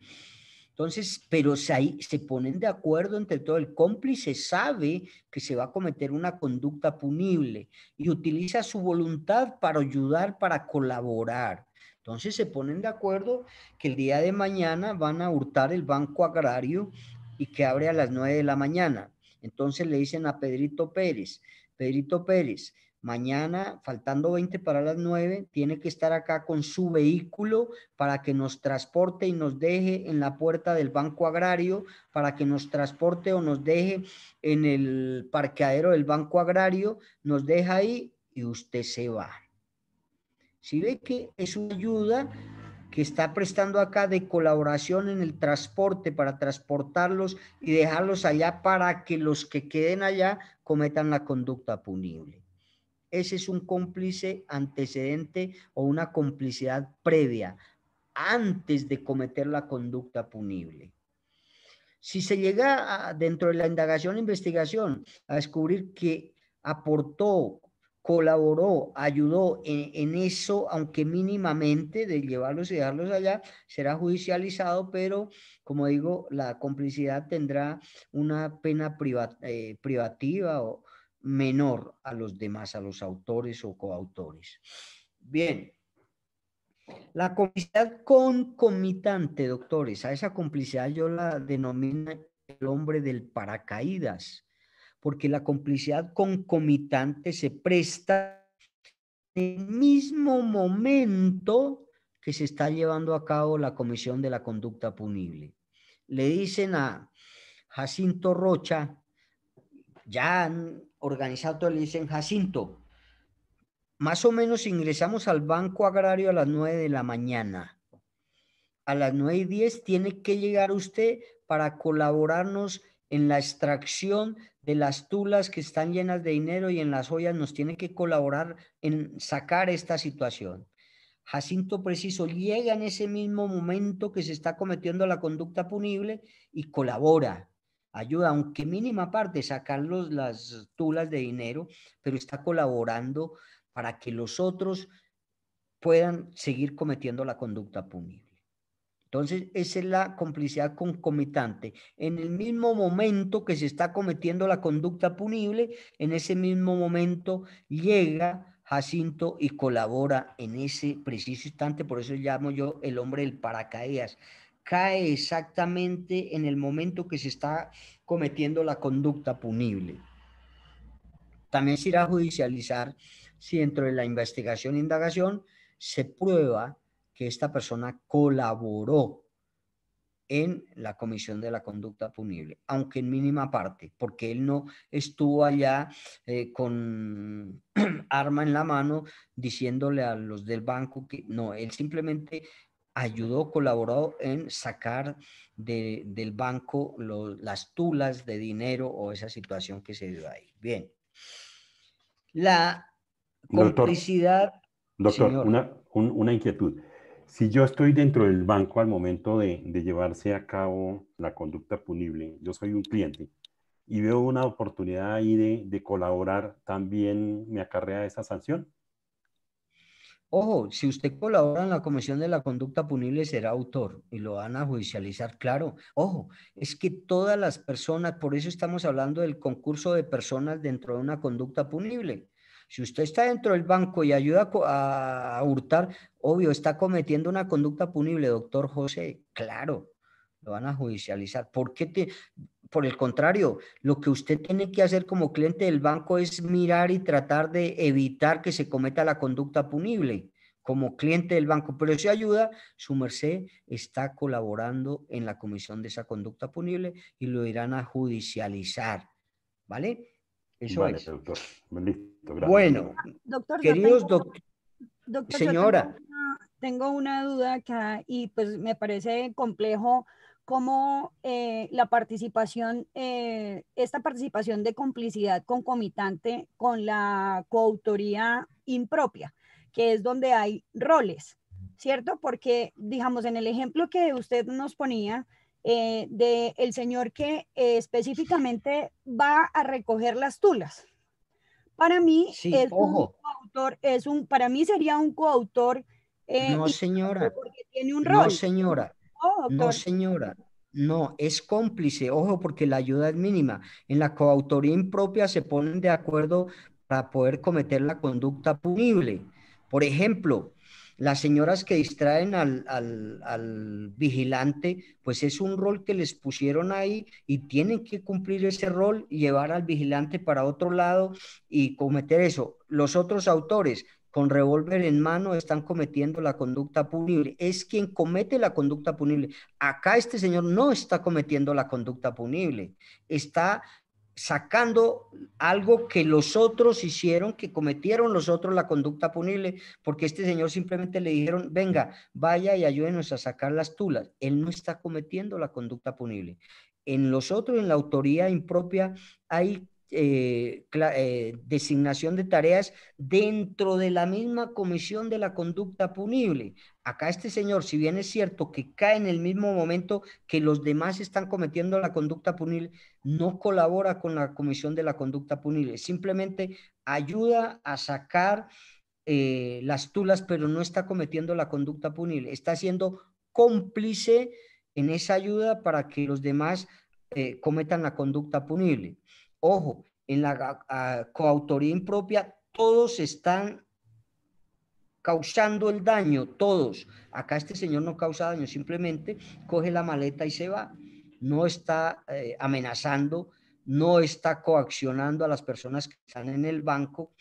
S1: Entonces, pero ahí se ponen de acuerdo entre todo. El cómplice sabe que se va a cometer una conducta punible y utiliza su voluntad para ayudar, para colaborar. Entonces se ponen de acuerdo que el día de mañana van a hurtar el Banco Agrario y que abre a las 9 de la mañana. Entonces le dicen a Pedrito Pérez, mañana, faltando 20 para las 9, tiene que estar acá con su vehículo para que nos transporte y nos deje en la puerta del Banco Agrario, para que nos transporte o nos deje en el parqueadero del Banco Agrario, nos deja ahí y usted se va. Si ve que es una ayuda que está prestando acá de colaboración en el transporte para transportarlos y dejarlos allá para que los que queden allá cometan la conducta punible. Ese es un cómplice antecedente o una complicidad previa antes de cometer la conducta punible. Si se llega dentro de la indagación e investigación a descubrir que aportó, colaboró, ayudó en eso, aunque mínimamente, de llevarlos y dejarlos allá, será judicializado, pero como digo, la complicidad tendrá una pena privativa o menor a los demás, a los autores o coautores. Bien. La complicidad concomitante, doctores, a esa complicidad yo la denomino el hombre del paracaídas, porque la complicidad concomitante se presta en el mismo momento que se está llevando a cabo la comisión de la conducta punible. Le dicen a Jacinto Rocha, ya han organizado, le dicen: Jacinto, más o menos ingresamos al Banco Agrario a las 9 de la mañana. A las 9:10 tiene que llegar usted para colaborarnos en la extracción de las tulas que están llenas de dinero, y en las ollas nos tiene que colaborar en sacar esta situación. Jacinto Preciso llega en ese mismo momento que se está cometiendo la conducta punible y colabora, ayuda, aunque mínima parte, sacar las tulas de dinero, pero está colaborando para que los otros puedan seguir cometiendo la conducta punible. Entonces, esa es la complicidad concomitante. En el mismo momento que se está cometiendo la conducta punible, en ese mismo momento llega Jacinto y colabora en ese preciso instante. Por eso llamo yo el hombre del paracaídas. Cae exactamente en el momento que se está cometiendo la conducta punible. También se irá a judicializar si dentro de la investigación e indagación se prueba que esta persona colaboró en la comisión de la conducta punible, aunque en mínima parte, porque él no estuvo allá con arma en la mano diciéndole a los del banco que no, él simplemente ayudó, colaboró en sacar del banco las tulas de dinero o esa situación que se dio ahí. Bien. La complicidad...
S4: Doctor,
S1: señor.
S4: una inquietud. Si yo estoy dentro del banco al momento de llevarse a cabo la conducta punible, yo soy un cliente y veo una oportunidad ahí de colaborar, ¿también me acarrea esa sanción?
S1: Ojo, si usted colabora en la comisión de la conducta punible será autor y lo van a judicializar, claro. Ojo, es que todas las personas, por eso estamos hablando del concurso de personas dentro de una conducta punible. Si usted está dentro del banco y ayuda a hurtar, obvio, está cometiendo una conducta punible, doctor José, claro, lo van a judicializar. ¿Por qué por el contrario, lo que usted tiene que hacer como cliente del banco es mirar y tratar de evitar que se cometa la conducta punible como cliente del banco, pero si ayuda, su merced está colaborando en la comisión de esa conducta punible y lo irán a judicializar, ¿vale? Eso
S4: Vale,
S1: es.
S4: doctor. Listo, gracias.
S1: Bueno,
S3: Doctor,
S1: queridos
S3: doctor,
S1: señora,
S3: tengo una duda acá y pues me parece complejo cómo la participación, esta participación de complicidad concomitante con la coautoría impropia, que es donde hay roles, ¿cierto? Porque, digamos, en el ejemplo que usted nos ponía, de el señor que específicamente va a recoger las tulas. Para mí
S1: sí,
S3: es un
S1: ojo,
S3: coautor, para mí sería un coautor
S1: no
S3: impropio
S1: señora,
S3: porque tiene un
S1: no
S3: rol.
S1: señora,
S3: Oh,
S1: no
S3: doctor.
S1: señora, no, es cómplice, ojo, porque la ayuda es mínima. En la coautoría impropia se ponen de acuerdo para poder cometer la conducta punible. Por ejemplo, las señoras que distraen al vigilante, pues es un rol que les pusieron ahí y tienen que cumplir ese rol y llevar al vigilante para otro lado y cometer eso. Los otros autores con revólver en mano están cometiendo la conducta punible. Es quien comete la conducta punible. Acá este señor no está cometiendo la conducta punible, está sacando algo que los otros hicieron, que cometieron los otros la conducta punible, porque este señor simplemente le dijeron, venga, vaya y ayúdenos a sacar las tulas. Él no está cometiendo la conducta punible. En los otros, en la autoría impropia, hay designación de tareas dentro de la misma comisión de la conducta punible. Acá este señor, si bien es cierto que cae en el mismo momento que los demás están cometiendo la conducta punible, no colabora con la comisión de la conducta punible, simplemente ayuda a sacar las tulas, pero no está cometiendo la conducta punible, está siendo cómplice en esa ayuda para que los demás cometan la conducta punible. Ojo, en la coautoría impropia todos están causando el daño, todos. Acá este señor no causa daño, simplemente coge la maleta y se va. No está amenazando, no está coaccionando a las personas que están en el banco.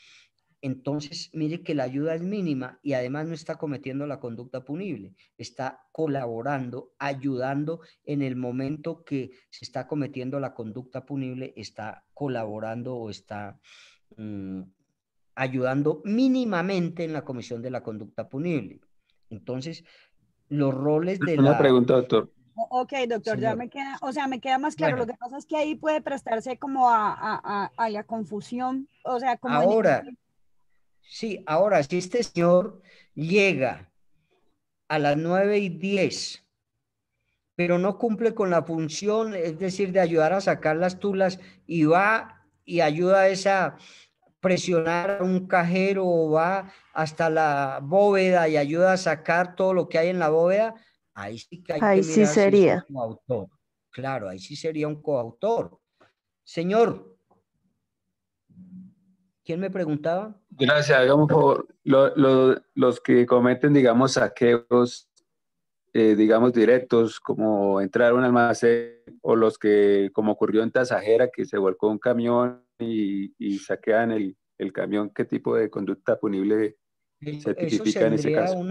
S1: Entonces, mire que la ayuda es mínima y además no está cometiendo la conducta punible, está colaborando, ayudando en el momento que se está cometiendo la conducta punible, está colaborando o está ayudando mínimamente en la comisión de la conducta punible. Entonces, los roles de
S2: Una
S1: la...
S2: pregunta, doctor.
S3: Ok, doctor, ya
S1: Señor,
S3: me queda, o sea, me queda más claro. Lo
S1: bueno,
S3: que pasa es que ahí puede prestarse como a la confusión, o sea, como en
S1: ahora, sí, ahora, si este señor llega a las 9:10, pero no cumple con la función, es decir, de ayudar a sacar las tulas y va y ayuda a esa presionar a un cajero o va hasta la bóveda y ayuda a sacar todo lo que hay en la bóveda, ahí sí que hay que
S8: Ahí sí
S1: mirar si es un
S8: sería.
S1: coautor. Claro, ahí sí sería un coautor. Señor, ¿quién me preguntaba?
S2: Gracias, hagamos por los que cometen, digamos, saqueos, digamos, directos, como entrar a un almacén, o los que, como ocurrió en Tasajera, que se volcó un camión y saquean el camión, ¿qué tipo de conducta punible se
S1: Eso
S2: tipifica en ese
S1: sería
S2: caso?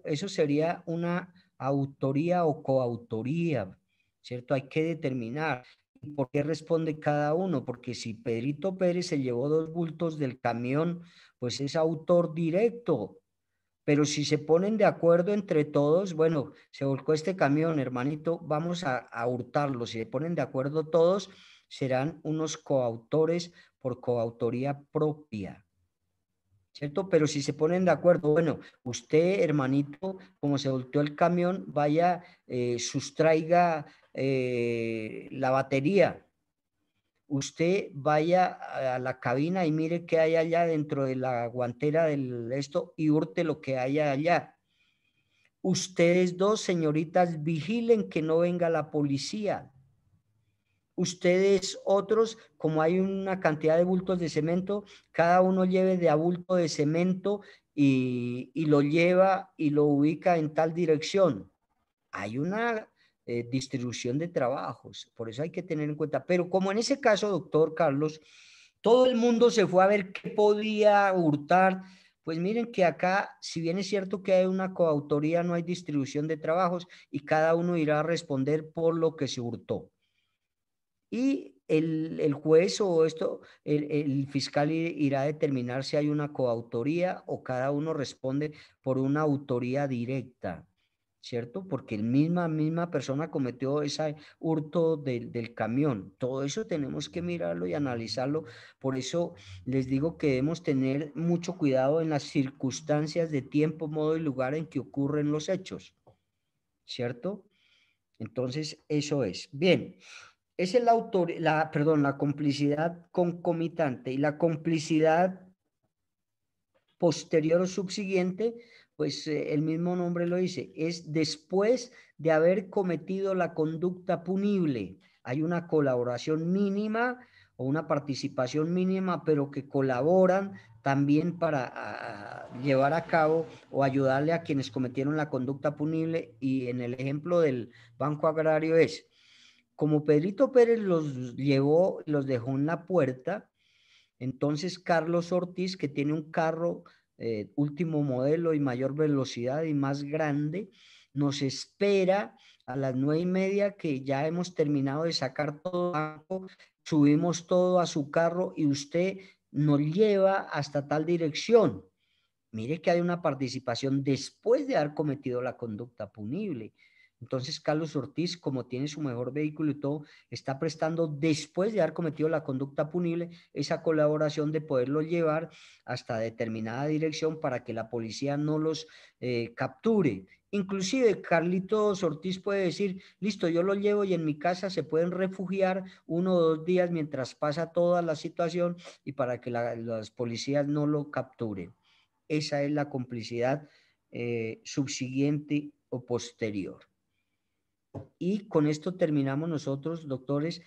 S1: eso sería una autoría o coautoría, ¿cierto? Hay que determinar. ¿Y por qué responde cada uno? Porque si Pedrito Pérez se llevó 2 bultos del camión, pues es autor directo. Pero si se ponen de acuerdo entre todos, bueno, se volcó este camión, hermanito, vamos a hurtarlo. Si se ponen de acuerdo todos, serán unos coautores por coautoría propia. ¿Cierto? Pero si se ponen de acuerdo, bueno, usted, hermanito, como se volteó el camión, vaya, sustraiga la batería. usted vaya a la cabina y mire qué hay allá dentro de la guantera del esto y hurte lo que haya allá. Ustedes dos, señoritas, vigilen que no venga la policía. Ustedes otros, como hay una cantidad de bultos de cemento, cada uno lleve de a bulto de cemento y lo lleva y lo ubica en tal dirección. Hay una distribución de trabajos, por eso hay que tener en cuenta. Pero como en ese caso, doctor Carlos, todo el mundo se fue a ver qué podía hurtar, pues miren que acá, si bien es cierto que hay una coautoría, no hay distribución de trabajos y cada uno irá a responder por lo que se hurtó. Y el juez o el fiscal irá a determinar si hay una coautoría o cada uno responde por una autoría directa, ¿cierto? Porque la misma persona cometió ese hurto del camión. Todo eso tenemos que mirarlo y analizarlo. Por eso les digo que debemos tener mucho cuidado en las circunstancias de tiempo, modo y lugar en que ocurren los hechos, ¿cierto? Entonces, eso es. Bien. Es la complicidad concomitante y la complicidad posterior o subsiguiente, pues el mismo nombre lo dice, es después de haber cometido la conducta punible. Hay una colaboración mínima o una participación mínima, pero que colaboran también para llevar a cabo o ayudarle a quienes cometieron la conducta punible. Y en el ejemplo del Banco Agrario es, como Pedrito Pérez los llevó, los dejó en la puerta, entonces Carlos Ortiz, que tiene un carro último modelo y mayor velocidad y más grande, nos espera a las 9:30 que ya hemos terminado de sacar todo, subimos todo a su carro y usted nos lleva hasta tal dirección. Mire que hay una participación después de haber cometido la conducta punible. Entonces, Carlos Ortiz, como tiene su mejor vehículo y todo, está prestando después de haber cometido la conducta punible esa colaboración de poderlo llevar hasta determinada dirección para que la policía no los capture. Inclusive, Carlitos Ortiz puede decir, listo, yo lo llevo y en mi casa se pueden refugiar 1 o 2 días mientras pasa toda la situación y para que las policías no lo capturen. Esa es la complicidad subsiguiente o posterior. Y con esto terminamos nosotros, doctores,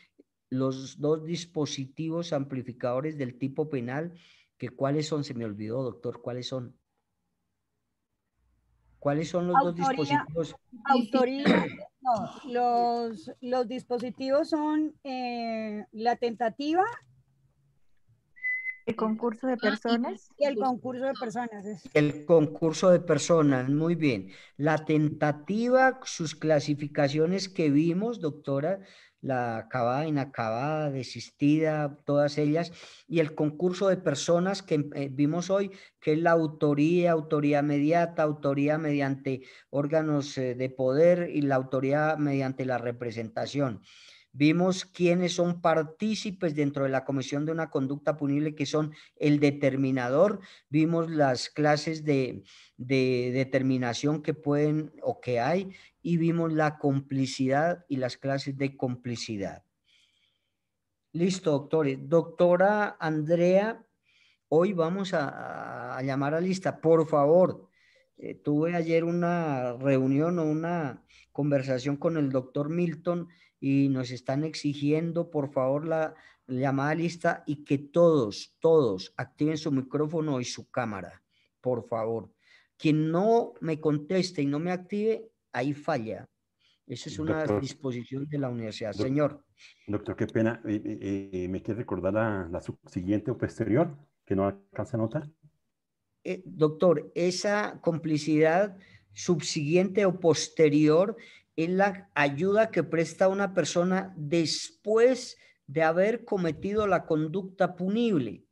S1: los 2 dispositivos amplificadores del tipo penal, que ¿cuáles son? Se me olvidó, doctor, ¿cuáles son? ¿Cuáles son los 2 dispositivos?
S3: Autoría, no, los dispositivos son la tentativa.
S8: El concurso de personas.
S3: Y el concurso de personas.
S1: El concurso de personas, muy bien. La tentativa, sus clasificaciones que vimos, doctora, la acabada, inacabada, desistida, todas ellas, y el concurso de personas que vimos hoy, que es la autoría, autoría mediata, autoría mediante órganos de poder y la autoría mediante la representación. Vimos quiénes son partícipes dentro de la comisión de una conducta punible, que son el determinador. Vimos las clases de determinación que pueden o que hay y vimos la complicidad y las clases de complicidad. Listo, doctores. Doctora Andrea, hoy vamos a llamar a lista. Por favor, tuve ayer una reunión o una conversación con el doctor Milton y nos están exigiendo, por favor, la llamada a lista y que todos activen su micrófono y su cámara, por favor. Quien no me conteste y no me active, ahí falla. Esa es una disposición de la universidad. Señor.
S4: Doctor, qué pena. ¿Me quiere recordar la subsiguiente o posterior que no alcanza a notar?
S1: Doctor, esa complicidad subsiguiente o posterior es la ayuda que presta una persona después de haber cometido la conducta punible.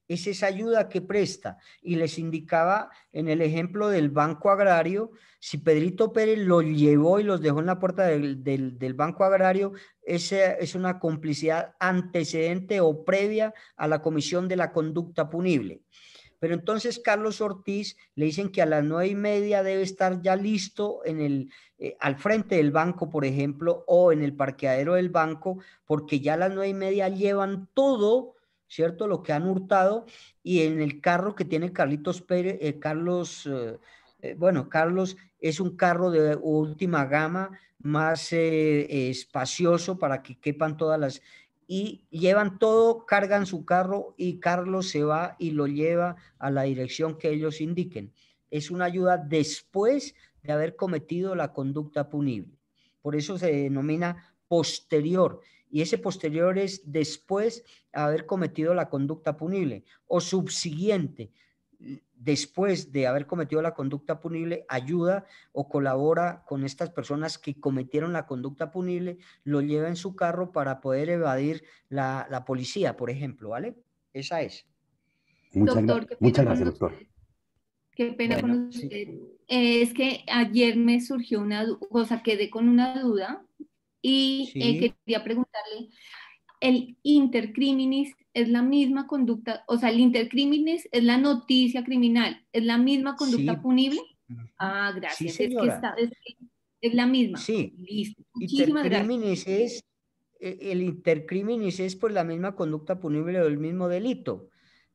S1: Es esa ayuda que presta. Y les indicaba en el ejemplo del Banco Agrario, si Pedrito Pérez los llevó y los dejó en la puerta del Banco Agrario, esa es una complicidad antecedente o previa a la comisión de la conducta punible. Pero entonces Carlos Ortiz le dicen que a las 9:30 debe estar ya listo al frente del banco, por ejemplo, o en el parqueadero del banco, porque ya a las 9:30 llevan todo, ¿cierto? Lo que han hurtado, y en el carro que tiene Carlitos Pérez, Carlos es un carro de última gama, más espacioso para que quepan todas las... Y llevan todo, cargan su carro y Carlos se va y lo lleva a la dirección que ellos indiquen. Es una ayuda después de haber cometido la conducta punible. Por eso se denomina posterior. Y ese posterior es después de haber cometido la conducta punible, o subsiguiente, después de haber cometido la conducta punible, ayuda o colabora con estas personas que cometieron la conducta punible, lo lleva en su carro para poder evadir la policía, por ejemplo, ¿vale? Esa es.
S7: Doctor, qué pena
S4: muchas
S7: con
S4: gracias, doctor.
S7: Qué pena
S1: Bueno,
S7: con
S1: sí.
S7: usted. Es que ayer me surgió quedé con una duda y
S1: Sí.
S7: quería preguntarle, ¿el intercriminis es la misma conducta? O sea, el intercriminis es la noticia criminal, ¿es la misma conducta
S1: Sí.
S7: punible?
S1: Ujú.
S7: Ah,
S1: Sí,
S7: gracias,
S1: señora.
S7: es la misma.
S1: Sí.
S7: Listo, muchísimas gracias.
S1: El intercriminis es por la misma conducta punible o el mismo delito,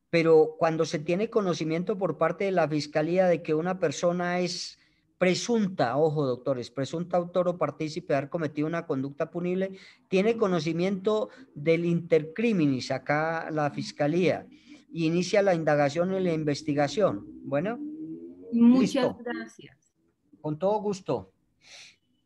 S1: pero cuando se tiene conocimiento por parte de la fiscalía de que una persona es presunta, ojo doctores, presunta autor o partícipe de haber cometido una conducta punible, tiene conocimiento del intercriminis acá la fiscalía y inicia la indagación y la investigación. Bueno,
S7: Muchas
S1: listo,
S7: gracias.
S1: con todo gusto.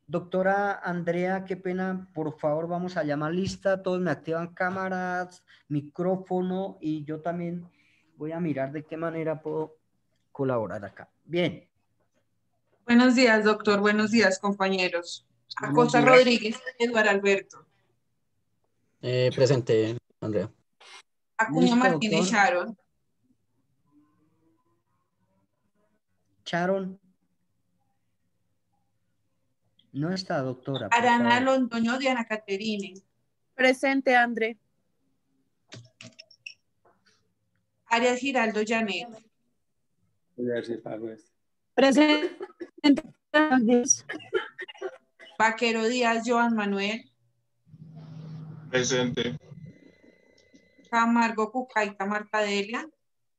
S1: Doctora Andrea, qué pena, por favor vamos a llamar lista, todos me activan cámaras, micrófono y yo también voy a mirar de qué manera puedo colaborar acá. Bien.
S9: Buenos días, doctor. Buenos días, compañeros.
S1: Buenos
S9: Acosta
S1: días.
S9: Rodríguez, Eduardo Alberto.
S10: Presente, Andrea.
S9: Acuña
S1: Listo,
S9: Martínez
S1: doctor.
S9: Sharon.
S1: Sharon. No está, doctora, por
S9: Arana
S1: favor.
S9: Londoño, Diana Caterine.
S8: Presente, André.
S9: Arias Giraldo Janet.
S3: Presente.
S9: Vaquero Díaz Joan Manuel.
S11: Presente.
S9: Camargo Cucaita Marta Delia.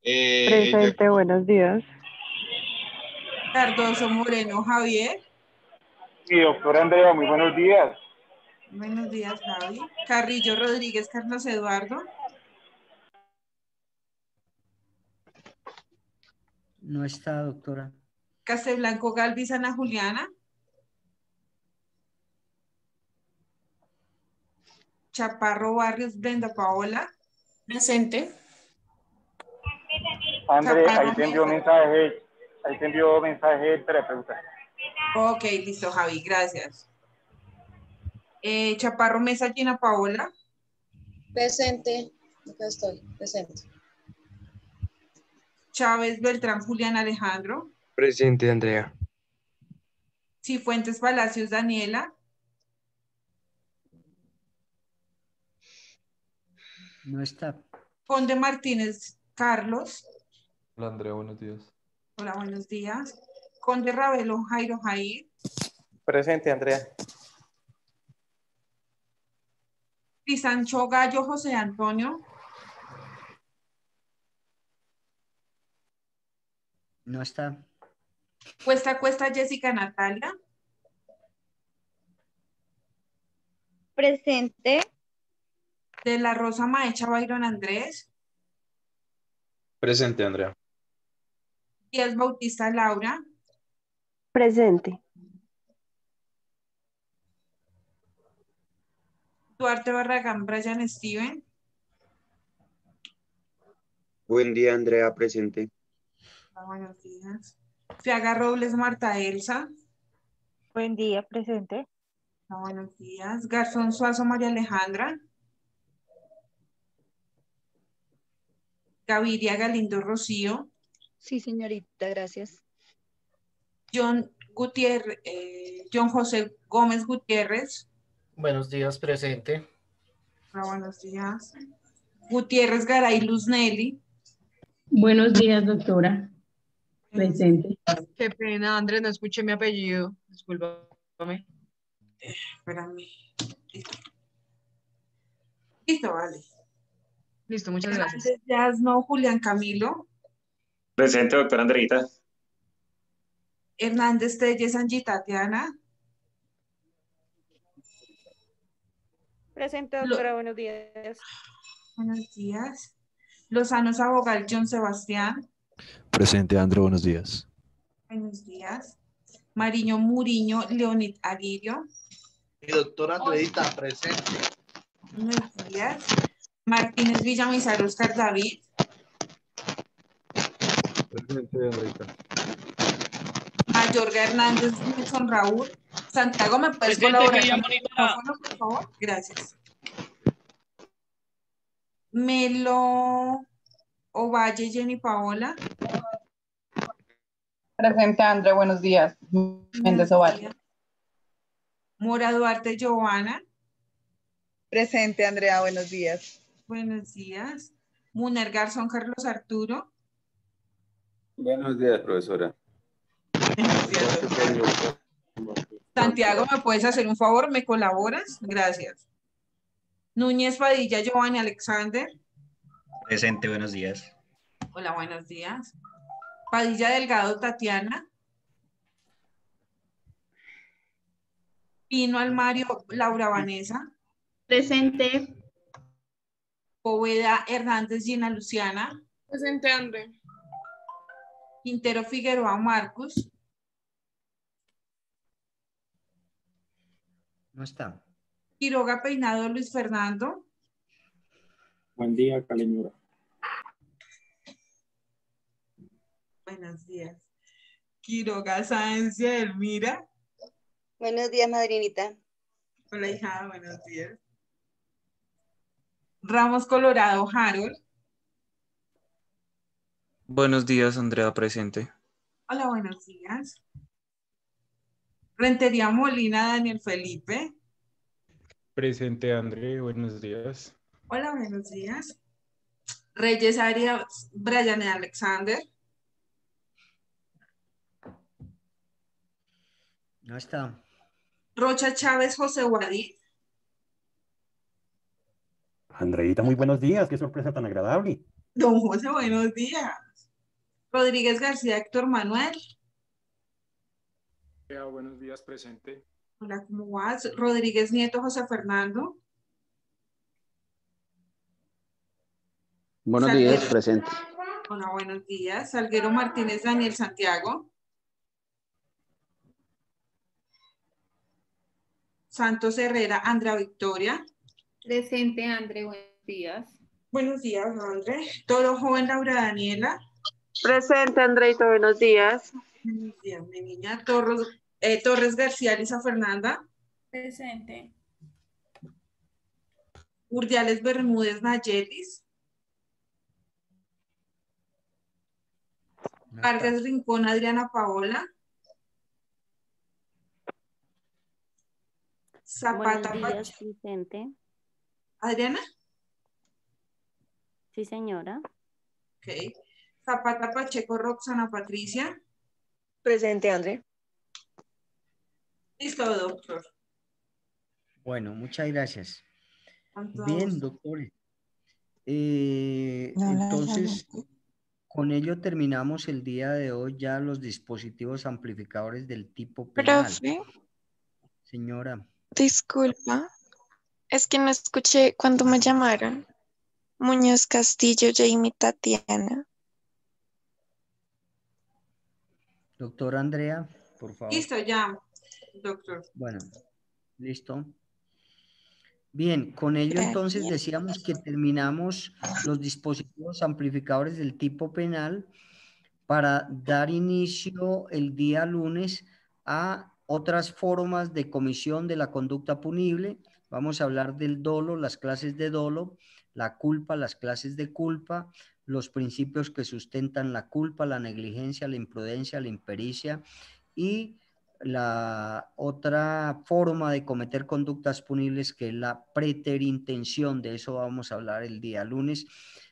S12: Presente, buenos días.
S9: Cardoso Moreno Javier.
S13: Sí, doctora Andrea, muy buenos días.
S9: Buenos días, Javi. Carrillo Rodríguez Carlos Eduardo.
S1: No está, doctora.
S9: Castelblanco Galvis Ana Juliana. Chaparro Barrios Brenda Paola.
S14: Presente.
S13: André,
S9: Chaparro
S13: ahí te envió mensaje de terapeuta.
S9: Ok, listo, Javi, gracias. Chaparro Mesa Gina Paola.
S14: Presente. Acá estoy, presente.
S9: Chávez Beltrán Julián Alejandro.
S15: Presente, Andrea.
S9: Cifuentes Palacios Daniela.
S1: No está.
S9: Conde Martínez Carlos.
S16: Hola, Andrea, buenos días.
S9: Hola, buenos días. Conde Ravelo Jairo Jair.
S13: Presente, Andrea.
S9: Crisancho Gallo José Antonio.
S1: No está.
S9: Cuesta Jessica Natalia.
S17: Presente.
S9: De la Rosa Maecha Byron Andrés.
S15: Presente, Andrea.
S9: Díaz Bautista Laura.
S12: Presente.
S9: Duarte Barragán Brian Steven.
S15: Buen día, Andrea, presente.
S9: Hola, buenos días. Fiaga Robles Marta Elsa.
S12: Buen día, presente.
S9: Hola, buenos días. Garzón Suazo María Alejandra. Gaviria Galindo Rocío.
S17: Sí, señorita, gracias.
S9: John José Gómez Gutiérrez.
S10: Buenos días, presente.
S9: Hola, buenos días. Gutiérrez Garay Luz Nelly.
S11: Buenos días, doctora. Presente.
S9: Qué pena, Andrés, no escuché mi apellido. Discúlpame. Espérame. Listo, vale. Listo, muchas gracias. Hernández Yasno Julián Camilo.
S18: Presente, doctora Andreita.
S9: Hernández Telles Angie Tatiana.
S19: Presente, doctora, buenos días.
S9: Buenos días. Lozano Sabogal John Sebastián.
S20: Presente, André, buenos días.
S9: Buenos días. Mariño Muriño Leonid Aguirre.
S5: Mi doctora Andreita, presente.
S9: Buenos días. Martínez Villamizar Oscar David.
S16: Presente, Andreita.
S9: Mayorga Hernández Wilson Raúl. Santiago, ¿me puedes colaborar con el micrófono, por favor? Gracias. Melo Ovalle Jenny Paola.
S21: Presente, André, buenos días. Méndez Ovalle.
S9: Mora Duarte Giovanna.
S21: Presente, Andrea, buenos días.
S9: Buenos días. Muner Garzón Carlos Arturo.
S2: Buenos días, profesora.
S9: Buenos días. Santiago, ¿me puedes hacer un favor? ¿Me colaboras? Gracias. Núñez Padilla Giovanni Alexander.
S10: Presente, buenos días.
S9: Hola, buenos días. Padilla Delgado Tatiana. Pino Almario Laura Vanessa.
S21: Presente.
S9: Poveda Hernández Gina Luciana.
S8: Presente, André.
S9: Quintero Figueroa Marcos.
S1: No está.
S9: Quiroga Peinado Luis Fernando.
S18: Buen día, Caleñura.
S9: Buenos días. Quiroga Sáenz Elmira.
S17: Buenos días, madrinita.
S9: Hola, hija, buenos días. Ramos Colorado Harold.
S22: Buenos días, Andrea, presente.
S9: Hola, buenos días. Rentería Molina Daniel Felipe.
S23: Presente, André, buenos días.
S9: Hola, buenos días. Reyes Arias Brian Alexander.
S1: No está.
S9: Rocha Chávez José Guadí.
S4: Andreita, muy buenos días, qué sorpresa tan agradable.
S9: Don José, buenos días. Rodríguez García Héctor Manuel.
S6: Buenos días, presente.
S9: Hola, ¿cómo vas? Rodríguez Nieto José Fernando.
S24: Buenos días, presente.
S9: Hola, buenos días. Salguero Martínez Daniel Santiago. Santos Herrera Andrea Victoria.
S7: Presente, André, buenos días.
S9: Buenos días, André. Todo joven Laura Daniela.
S8: Presente, Andreito, buenos días.
S9: Buenos días, mi niña. Torres García Lisa Fernanda.
S19: Presente.
S9: Urdiales Bermúdez Nayelis. Vargas Rincón Adriana Paola. Zapata
S12: Buenos días, presente.
S9: Adriana.
S12: Sí, señora.
S9: Ok. Zapata Pacheco Roxana Patricia.
S8: Presente, André.
S9: Listo, doctor.
S1: Bueno, muchas gracias.
S9: Cuánto
S1: Bien,
S9: gusto.
S1: doctores. Entonces, con ello terminamos el día de hoy ya los dispositivos amplificadores del tipo penal.
S25: Profe,
S1: Señora.
S25: disculpa, es que no escuché cuando me llamaron. Muñoz Castillo, Jamie Tatiana.
S1: Doctora Andrea, por favor.
S9: Listo, ya, doctor.
S1: Bueno, listo. Bien, con ello entonces decíamos que terminamos los dispositivos amplificadores del tipo penal para dar inicio el día lunes a otras formas de comisión de la conducta punible. Vamos a hablar del dolo, las clases de dolo, la culpa, las clases de culpa, los principios que sustentan la culpa, la negligencia, la imprudencia, la impericia y la otra forma de cometer conductas punibles que es la preterintención. De eso vamos a hablar el día lunes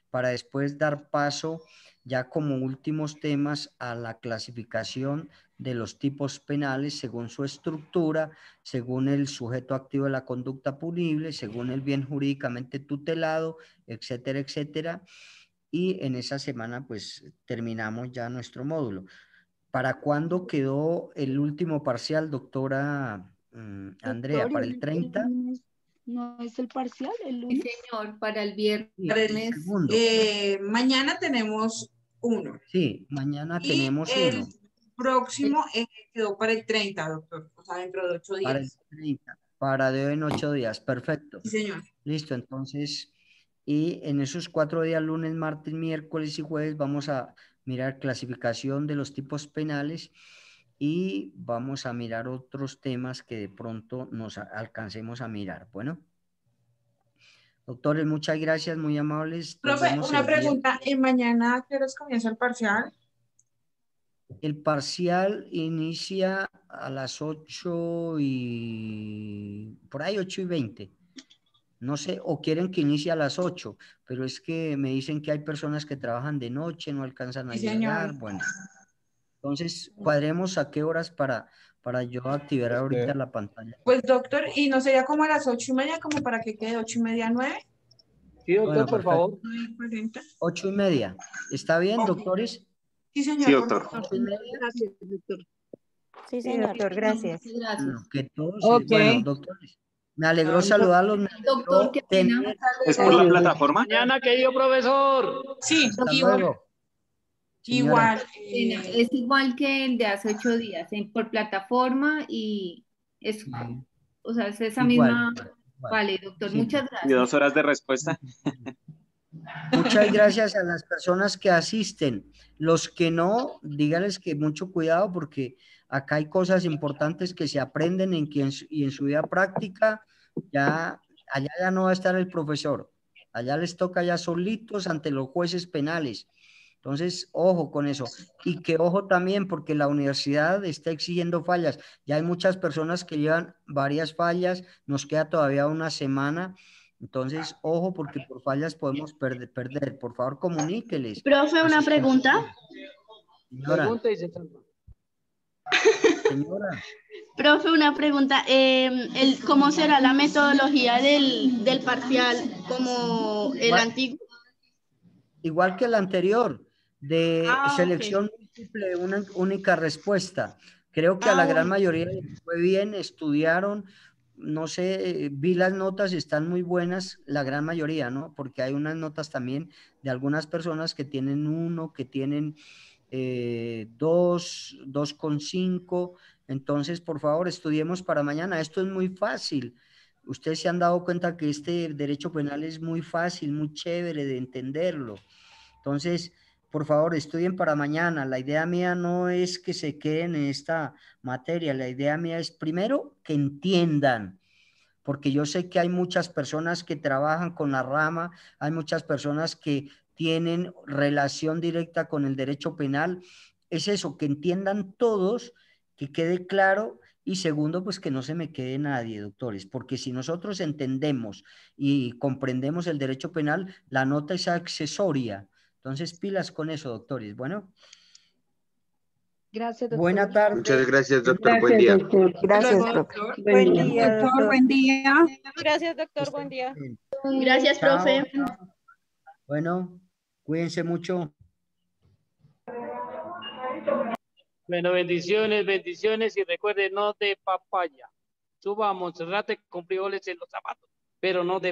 S1: para después dar paso ya como últimos temas a la clasificación de los tipos penales según su estructura, según el sujeto activo de la conducta punible, según el bien jurídicamente tutelado, etcétera, etcétera. Y en esa semana pues terminamos ya nuestro módulo. ¿Para cuándo quedó el último parcial, doctora Andrea?
S3: Doctor,
S1: ¿Para el 30?
S3: ¿No es el parcial el
S7: Sí,
S3: lunes?
S7: señor, para el viernes.
S1: Segundo.
S9: Mañana tenemos uno.
S1: Sí, mañana
S9: Y
S1: tenemos
S9: el
S1: uno.
S9: próximo quedó para el 30, doctor. O sea, dentro de 8 días.
S1: Para el 30, para de hoy en 8 días. Perfecto.
S9: Sí, señor.
S1: Listo, entonces, y en esos 4 días, lunes, martes, miércoles y jueves, vamos a mirar clasificación de los tipos penales y vamos a mirar otros temas que de pronto nos alcancemos a mirar. Bueno. Doctores, muchas gracias, muy amables.
S9: Profe, una pregunta. ¿Y mañana a qué horas comienza el parcial?
S1: El parcial inicia a las 8 y... por ahí 8:20. No sé, o quieren que inicie a las 8, pero es que me dicen que hay personas que trabajan de noche, no alcanzan a llegar. Bueno, entonces cuadremos a qué horas para yo activar ahorita la pantalla.
S9: Pues, doctor, ¿y no sería como a las 8:30, como para que quede 8:30, 9?
S18: Sí, doctor,
S1: Bueno,
S18: por favor.
S1: 8:30. ¿Está bien, doctores?
S9: Sí, señor.
S18: Sí, doctor.
S1: 8:30.
S21: Gracias, doctor.
S12: Sí, señor.
S21: doctor, gracias.
S7: Gracias.
S1: Que todos,
S21: Ok.
S1: bueno, doctores, me alegró saludarlos. Me
S7: Doctor, qué pena.
S18: ¿Es por la plataforma? Mañana, querido profesor.
S9: Sí,
S1: Hasta
S9: igual.
S1: luego.
S9: Igual.
S7: Pena. Es igual que el de hace 8 días, por plataforma y es, o sea, es esa
S1: Igual,
S7: misma.
S1: igual.
S7: Vale, doctor,
S1: Sí.
S7: muchas
S18: Y
S7: gracias.
S18: 2 horas de respuesta.
S1: Muchas gracias a las personas que asisten. Los que no, díganles que mucho cuidado porque acá hay cosas importantes que se aprenden y en su vida práctica allá ya no va a estar el profesor. Allá les toca ya solitos ante los jueces penales. Entonces, ojo con eso. Y que ojo también porque la universidad está exigiendo fallas. Ya hay muchas personas que llevan varias fallas. Nos queda todavía una semana. Entonces, ojo, porque por fallas podemos perder. Por favor, comuníqueles.
S21: Profe, una pregunta.
S1: Señora.
S18: Pregunta y se trata.
S1: Señora.
S21: Profe, una pregunta. ¿Cómo será la metodología del parcial como el antiguo?
S1: Igual que el anterior, de selección
S21: ok.
S1: múltiple, una única respuesta. Creo que a la gran mayoría les fue bien, estudiaron, no sé, vi las notas, están muy buenas, la gran mayoría, ¿no? Porque hay unas notas también de algunas personas que tienen 1, que tienen 2, 2,5. Entonces, por favor, estudiemos para mañana. Esto es muy fácil. Ustedes se han dado cuenta que este derecho penal es muy fácil, muy chévere de entenderlo. Entonces, por favor, estudien para mañana. La idea mía no es que se queden en esta materia. La idea mía es, primero, que entiendan, porque yo sé que hay muchas personas que trabajan con la rama, hay muchas personas que tienen relación directa con el derecho penal. Es eso, que entiendan todos, que quede claro. Y segundo, pues que no se me quede nadie, doctores, porque si nosotros entendemos y comprendemos el derecho penal, la nota es accesoria. Entonces, pilas con eso, doctores. Bueno.
S21: Gracias, doctor.
S1: Buena tarde.
S13: Muchas gracias, doctor. Buen día.
S21: Doctor.
S8: Gracias,
S21: doctor.
S8: Buen día, doctor.
S9: Buen día.
S19: Gracias, doctor. Buen día.
S21: Gracias,
S1: Chao.
S21: profe.
S1: Bueno, cuídense mucho.
S18: Bueno, bendiciones, bendiciones y recuerden, no de papaya. Suba a Monserrate con frijoles en los zapatos, pero no de